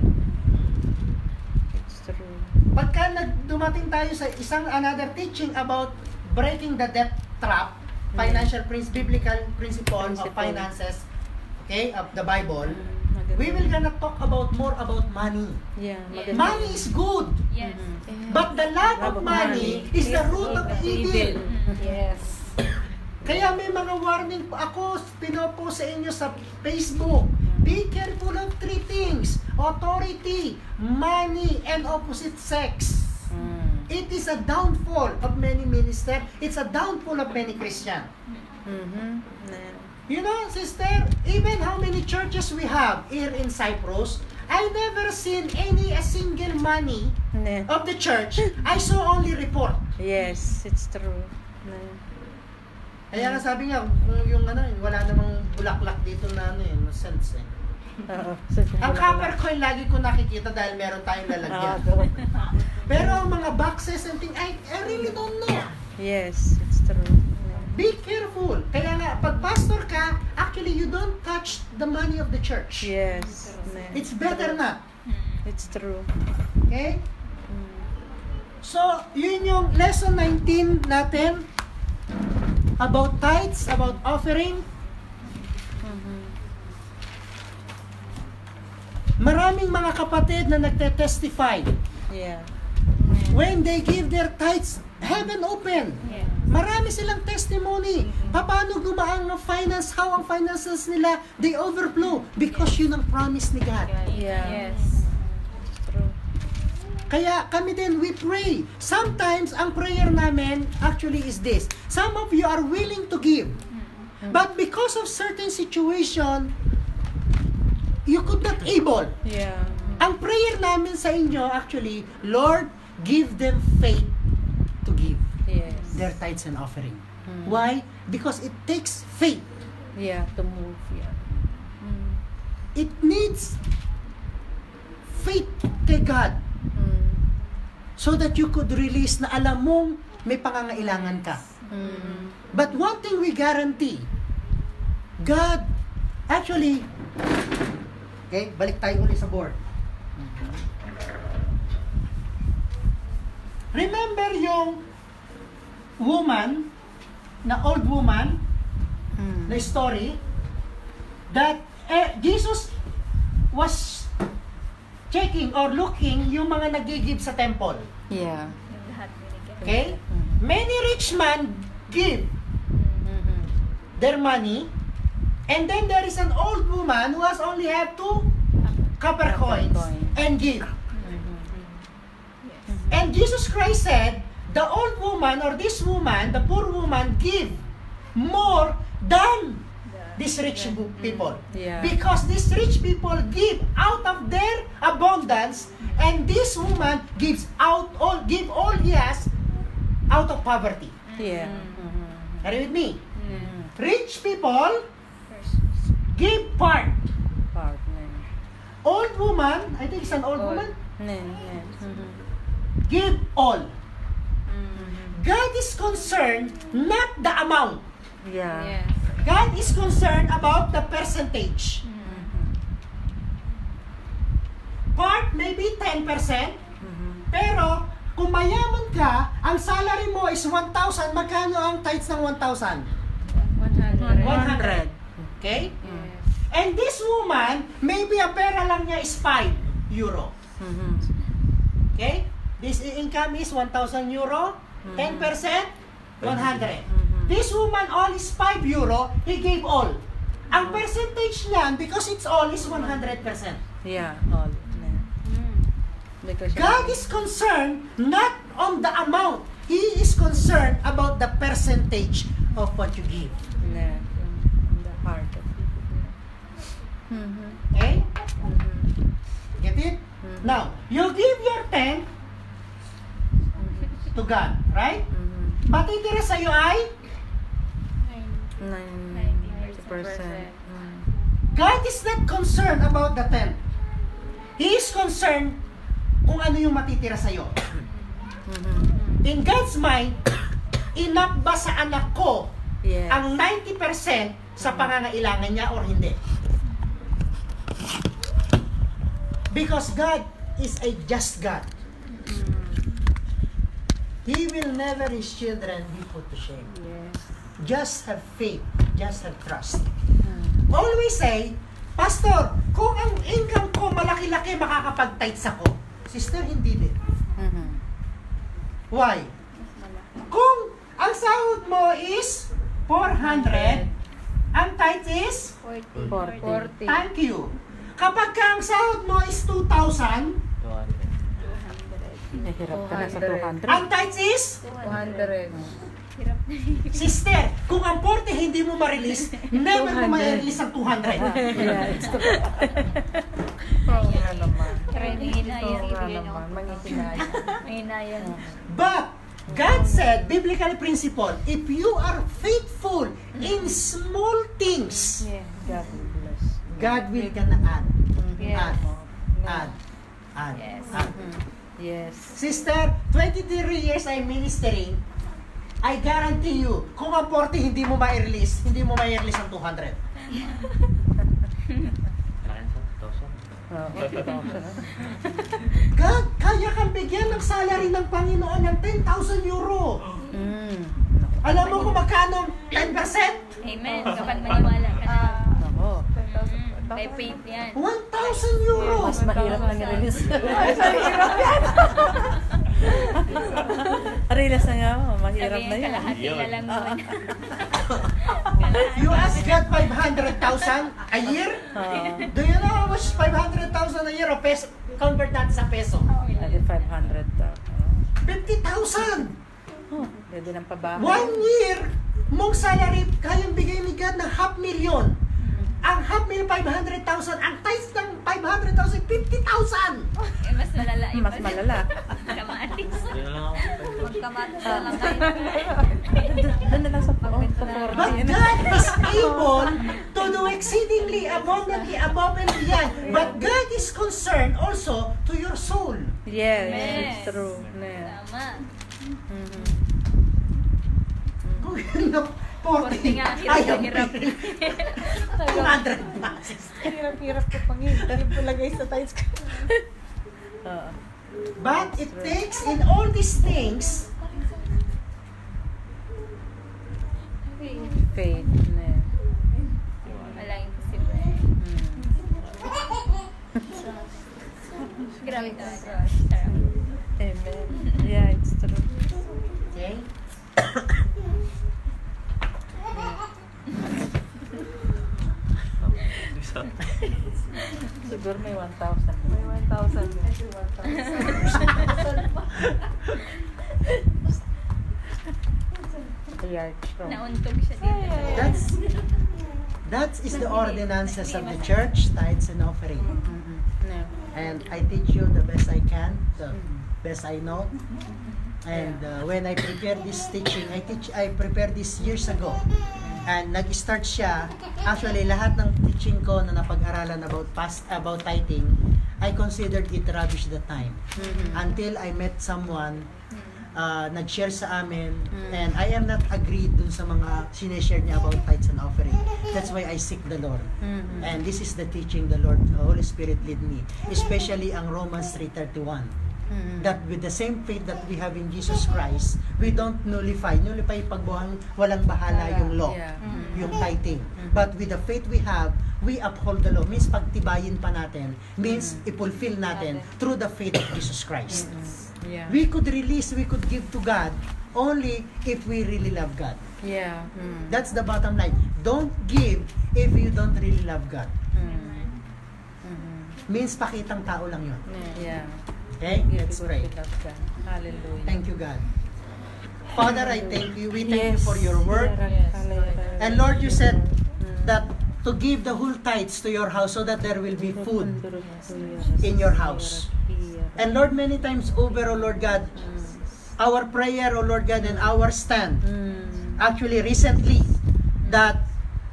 It's true. Pagka dumating tayo sa isang another teaching about breaking the debt trap, financial biblical principle of finances, okay, of the Bible, Maganda. we will gonna talk about more about money. Yeah, Yeah. maganda. Money is good, Yes. Mhm. but the love of money is the root of evil. Yes. Kaya may mga warning po ako, pinopost sa inyo sa Facebook. Be careful of three things: authority, money, and opposite sex. Mm. It is a downfall of many ministers. It's a downfall of many Christians. Mhm. Ne. You know, sister, even how many churches we have here in Cyprus, I never seen a single money Ne. of the church. I saw only report. Yes, it's true. Ne. Kaya nga sabi nga, kung yung ano, wala namang bulaklak dito na ano no sense eh. Oo. Ang copper coin lagi ko nakikita dahil meron tayong lalagyan. Pero ang mga boxes and things, I really don't know. Yes, it's true. Ne. Be careful. Kaya nga, pag pastor ka, actually you don't touch the money of the church. Yes. Ne. It's better not. It's true. Okay? Mm. So, yun yung lesson 19 natin about tithes, about offering. Mhm. Maraming mga kapatid na nagte-testify. Yeah. When they give their tithes, heaven open. Yeah. Marami silang testimony. Paano gumaan ang finance, how ang finances nila, they overflow because yun ang promise ni God. Yeah. Yes. True. Kaya kami din, we pray. Sometimes, ang prayer namin actually is this. Some of you are willing to give. But because of certain situation, you could not able. Yeah. Ang prayer namin sa inyo actually, Lord, give them faith to give Yes. their tithes and offering. Mm. Why? Because it takes faith. Yeah, to move. Yeah. Mm. It needs faith kay God Mm. so that you could release na alam mong may pangangailangan ka. Mm. But one thing we guarantee, God, actually, okay, balik tayo ulit sa board. Remember yung woman, na old woman, Mm. na story, that Jesus was checking or looking yung mga nag-give sa temple. Yeah. Yung lahat binigyan. Okay? Many rich man give Mhm. their money, and then there is an old woman who has only have 2 copper coins and give. Mhm. And Jesus Christ said, the old woman or this woman, the poor woman, give more than these rich people. Yeah. Because these rich people give out of their abundance, and this woman gives out give all he has out of poverty. Yeah. Mhm. Are you with me? Mhm. Rich people First. give part. Partner. Old woman, I think it's an old woman, Ne. Ne. Mhm. give all. Mhm. God is concerned not the amount. Yeah. Yes. God is concerned about the percentage. Mhm. Part maybe 10%, Mhm. pero kung mayaman ka, ang salary mo is 1,000, magkano ang tithes ng 1,000? 100. 100. Okay? Mm. And this woman, maybe ang pera lang niya is 5 euro. Mhm. Okay? This income is 1,000 euro, 10%, 100. Mhm. This woman all is 5 euro, he gave all. Ang percentage niyan, because it's all, is 100%. Yeah. All. Ne. Because God is concerned not on the amount. He is concerned about the percentage of what you give. Ne. In the heart of people. Mhm. Okay? Mhm. Get it? Mhm. Now, you give your 10, to God, right? Mhm. Matitira sa'yo ay 90%. God is not concerned about the 10. He is concerned kung ano yung matitira sa'yo. Mhm. In God's mind, enough ba sa anak ko Yes. ang 90% sa pangangailangan niya or hindi? Because God is a just God. He will never his children be put to shame. Yes. Just have faith. Just have trust. Mm. Always say, Pastor, kung ang income ko malaki-laki, makakapag-tithes ako. Sister, hindi din. Mhm. Why? Kung ang sahod mo is 400, ang tithe is 40. thank you. Kapag ka ang sahod mo is 2,000, 200. Nahirap ka na sa 200. ang tithe is 200. sister, kung ang 40 hindi mo ma-release, never mo 200. ma-release ang 200. Yeah, it's true. Oo nga naman. Hinayang. Oo nga naman. Mangihinayang. Hinayang. But God said, biblical principle, if you are faithful in small things, Yeah, God will bless. God will gonna add, Yes. add. Yes. Mhm. Yes. Sister, 23 years I'm ministering, I guarantee you, kung ang 40 hindi mo ma-release, hindi mo ma-release ang 200. Oh, God, kaya kang bigyan ng salary ng Panginoon ng 10,000 euro. Mm. Alam mo kung magkano 10%? Amen. Kapag maniwala ka na. Nako. May faith yan. 1,000 euro. Mas mahirap nang i-release. Release na nga mo, mahirap Sabihin na yan. kalahati na lang naman. You ask God 500,000 a year? Do you know how much 500,000 a year o peso? Convert natin sa peso. Adi 500 daw. 50,000. Oh, pwede ng pabahay. 1 year, mong salary, kayang bigay ni God ng 500,000. Ang 500,000, ang tithes ng 500,000, 50,000. Eh, mas malala yun. Mas malala. Kamatis. Yun na lang ako. Magkamatis na lang tayo. Doon na lang sa 40. But God is able to do exceedingly abundantly above and beyond. But God is concerned also to your soul. Yes, Yes. it's true. Yeah. Tama. Mhm. Kung yun na 40, 40 nga, hirap. 200 bucks. Hirap-hirap ko pang ilagay sa tights ko. Oo. But it takes in all these things, Faith. Yeah. Walang imposible. Mm. Grabe talaga. Sarap. Amen. Yeah, it's true. okay? Siguro may 1,000. May 1,000. Yard strong. Nauntog siya dito. That is the ordinances of the church, tithes and offering. Mhm. No. And I teach you the best I can, the best I know. And when I prepare this teaching, I prepared this years ago. And nag-start siya, actually lahat ng teaching ko na napag-aralan about tithing, I considered it rubbish the time. Until I met someone, nag-share sa amin, and I am not agreed dun sa mga sineshare niya about tithes and offering. That's why I seek the Lord. Mhm. And this is the teaching the Lord, the Holy Spirit lead me. Especially ang Romans 3:31. Mhm. That with the same faith that we have in Jesus Christ, we don't nullify pagbuhang walang bahala yung law, Yeah. yung tithing. But with the faith we have, we uphold the law. Means pagtibayin pa natin. Means i-fulfill natin through the faith of Jesus Christ. Yeah. We could release, we could give to God only if we really love God. Yeah. Mm. That's the bottom line. Don't give if you don't really love God. Mm. Mhm. Means pakitang tao lang yun. Yeah. Okay? Let's Because pray. we love God. Hallelujah. Thank you, God. Father, I thank you. We thank you Yes. for your word. Yes. And Lord, you said that to give the whole tithes to your house so that there will be food in your house. And Lord, many times over, oh Lord God, our prayer, O Lord God, and our stand, Mm. actually recently, that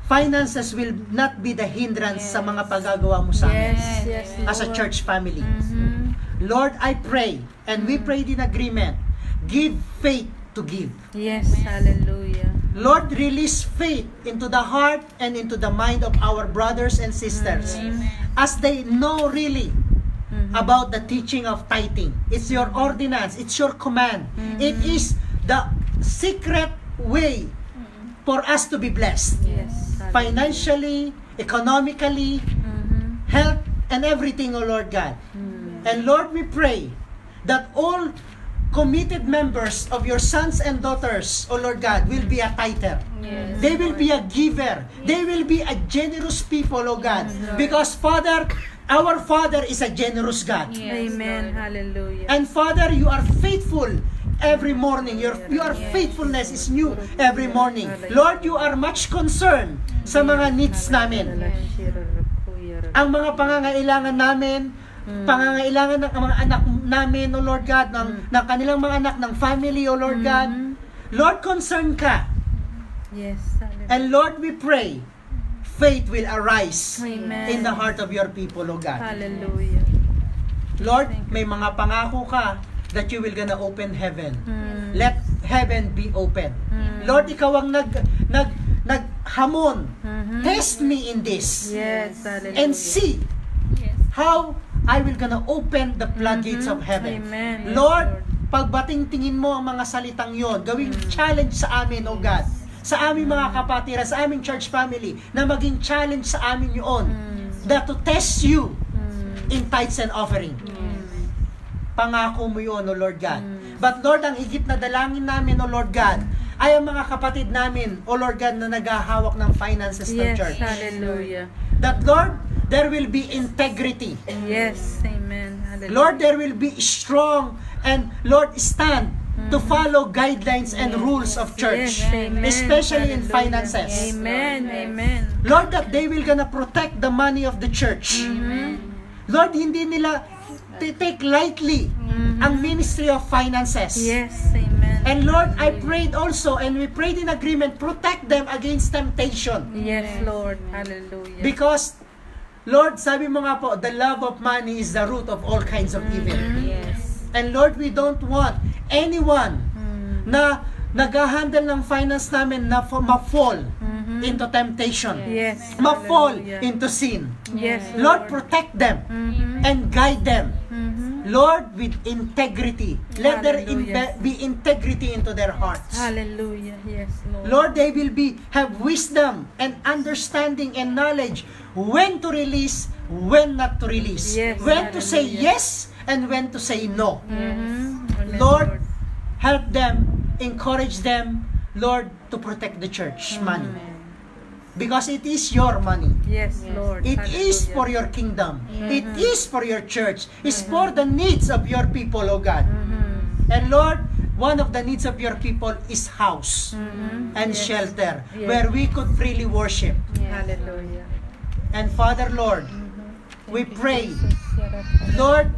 finances will not be the hindrance sa mga paggagawa mo sa amin Yes, yes, as a Lord. church family. Mhm. Lord, I pray, and we prayed in agreement, give faith to give. Yes, hallelujah. Lord, release faith into the heart and into the mind of our brothers and sisters as they know really Mhm. about the teaching of tithing. It's your ordinance, it's your command. It is the secret way for us to be blessed. Yes, hallelujah. Financially, economically, Mhm. health, and everything, O Lord God. Mm. And Lord, we pray that all committed members of your sons and daughters, O Lord God, will be a tither. Yes. They will be a giver. They will be a generous people, O God. Because Father, our Father is a generous God. Yes, Amen, Lord. hallelujah. And Father, you are faithful every morning. Your faithfulness is new every morning. Lord, you are much concerned sa mga needs namin. Ang mga pangangailangan namin, pangangailangan ng mga anak namin, O Lord God, ng kanilang mga anak, ng family, O Lord God. Lord, concern ka. Yes, hallelujah. And Lord, we pray, faith will arise Amen. in the heart of your people, O God. Hallelujah. Lord, may mga pangako ka that you will gonna open heaven. Mm. Let heaven be open. Mm. Lord, ikaw ang naghamon. Mhm. Test me in this Yes, hallelujah. and see Yes. how I will gonna open the floodgates of heaven. Amen. Yes, Lord, pagbating tingin mo ang mga salitang yon, gawing challenge sa amin, O God, sa aming mga kapatiran, sa aming church family, na maging challenge sa amin yun, that to test you in tithes and offering. Pangako mo yun, O Lord God. But Lord, ang higit na dalangin namin, O Lord God, ay ang mga kapatid namin, O Lord God, na naghahawak ng finances ng Yes, church. hallelujah. That Lord, there will be integrity. Yes, amen. Hallelujah. Lord, there will be strong and Lord, stand to follow guidelines and rules of church, Yes, amen. especially in Hallelujah. finances. Amen, amen. Lord, that they will gonna protect the money of the church. Lord, hindi nila take lightly ang ministry of finances. Yes, amen. And Lord, I prayed also, and we prayed in agreement, protect them against temptation. Yes, Lord. Hallelujah. Because, Lord, sabi mo nga po, the love of money is the root of all kinds of evil. Yes. And Lord, we don't want anyone na nag-handle ng finance namin na ma-fall into temptation. Yes. Ma-fall Hallelujah. into sin. Yes, Lord, protect them and guide them. Mhm. Lord, with integrity. Let there Hallelujah. be integrity into their hearts. Hallelujah. Yes, Lord. Lord, they will have wisdom and understanding and knowledge when to release, when not to release. Yes, When to say hallelujah. yes and when to say no. Mhm. Amen, Lord, help them, encourage them, Lord, to protect the church money. Because it is your money. Yes, Lord. It is Hallelujah. for your kingdom. It is for your church. It's for the needs of your people, O God. And Lord, one of the needs of your people is house and shelter Yes. where we could freely worship. Hallelujah. And Father, Lord, we pray, Lord,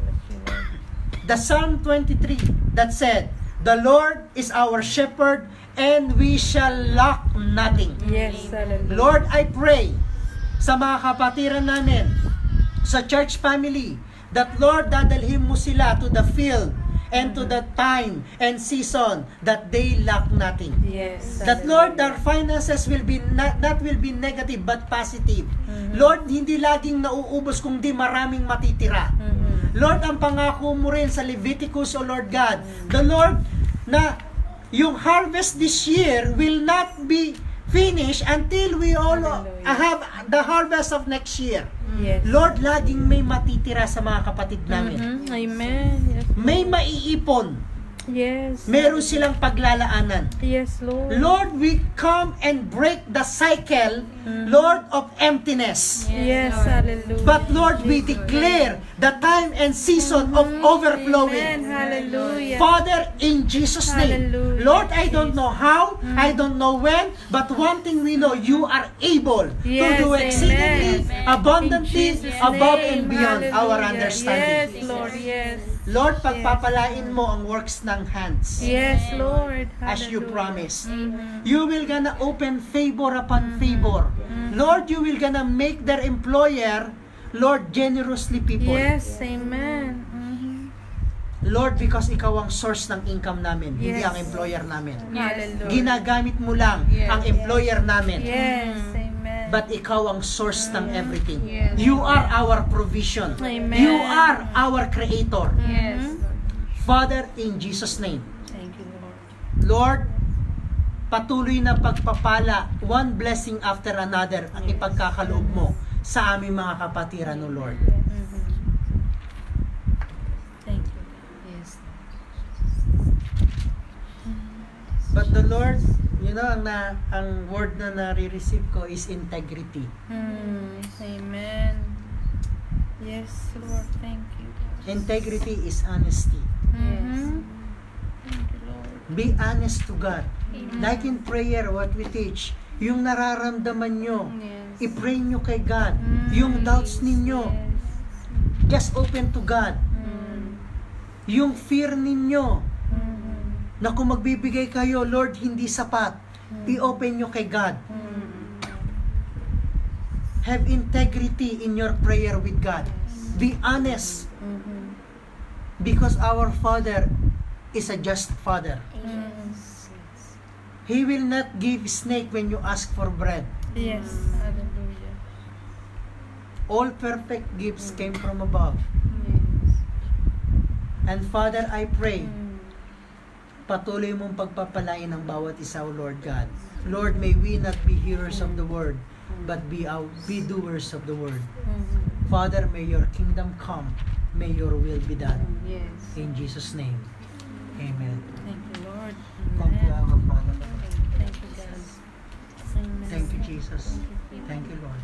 the Psalm 23 that said, the Lord is our shepherd and we shall lack nothing. Yes, hallelujah. Lord, I pray sa mga kapatiran namin, sa church family, that Lord, dadalhin mo sila to the field and to the time and season that they lack nothing. Yes. That Lord, their finances will be not will be negative but positive. Lord, hindi laging nauubos kundi maraming matitira. Lord, ang pangako mo rin sa Leviticus, O Lord God, the Lord, na yung harvest this year will not be finished until we all have the harvest of next year. Yes. Lord, laging may matitira sa mga kapatid namin. Amen. Yes. May maiipon. Yes. Meron silang paglalaanan. Yes, Lord. Lord, we come and break the cycle, Lord, of emptiness. Yes, hallelujah. But Lord, we declare the time and season of Amen. overflowing. Hallelujah. Father, in Jesus' name. Hallelujah. Lord, I don't know how, I don't know when, but one thing we know, you are able to Yes, do exceedingly, amen. abundantly, In Jesus' above name, and beyond our hallelujah. understanding. Yes, Lord, yes. Lord, pagpapalain mo ang works ng hands. Yes, Lord. As you Hallelujah. promised. Mhm. You will gonna open favor upon favor. Lord, you will gonna make their employer, Lord, generously people. Yes, amen. Mhm. Lord, because ikaw ang source ng income namin, hindi Yes. ang employer namin. Hallelujah. Ginagamit mo lang Yes. ang employer namin. Yes, amen. But ikaw ang source ng everything. Yes. You are our provision. Amen. You are our creator. Yes. Father, in Jesus' name. Thank you, Lord. Lord, patuloy na pagpapala, one blessing after another ang ipagkakaloob mo sa aming mga kapatiran, O Lord. Mhm. Thank you. Yes. But the Lord, you know, ang word na nare-receive ko is integrity. Amen. Yes, Lord. Thank you. Integrity is honesty. Mhm. Thank you, Lord. Be honest to God. Like in prayer, what we teach, yung nararamdaman nyo, Yes. i-pray nyo kay God. Yung doubts ninyo, just open to God. Yung fear ninyo, na kung magbibigay kayo, Lord, hindi sapat, i-open nyo kay God. Have integrity in your prayer with God. Be honest. Because our Father is a just Father. He will not give snake when you ask for bread. Yes. Hallelujah. All perfect gifts came from above. Yes. And Father, I pray, patuloy mong pagpapalain ang bawat isa, O Lord God. Lord, may we not be hearers of the word, but be doers of the word. Father, may your kingdom come. May your will be done. Yes. In Jesus' name. Amen. Thank you, Lord. Thank you, Amen. our Father. Thank you, God. Amen. Thank you, Jesus. Thank you, Thank you, Lord.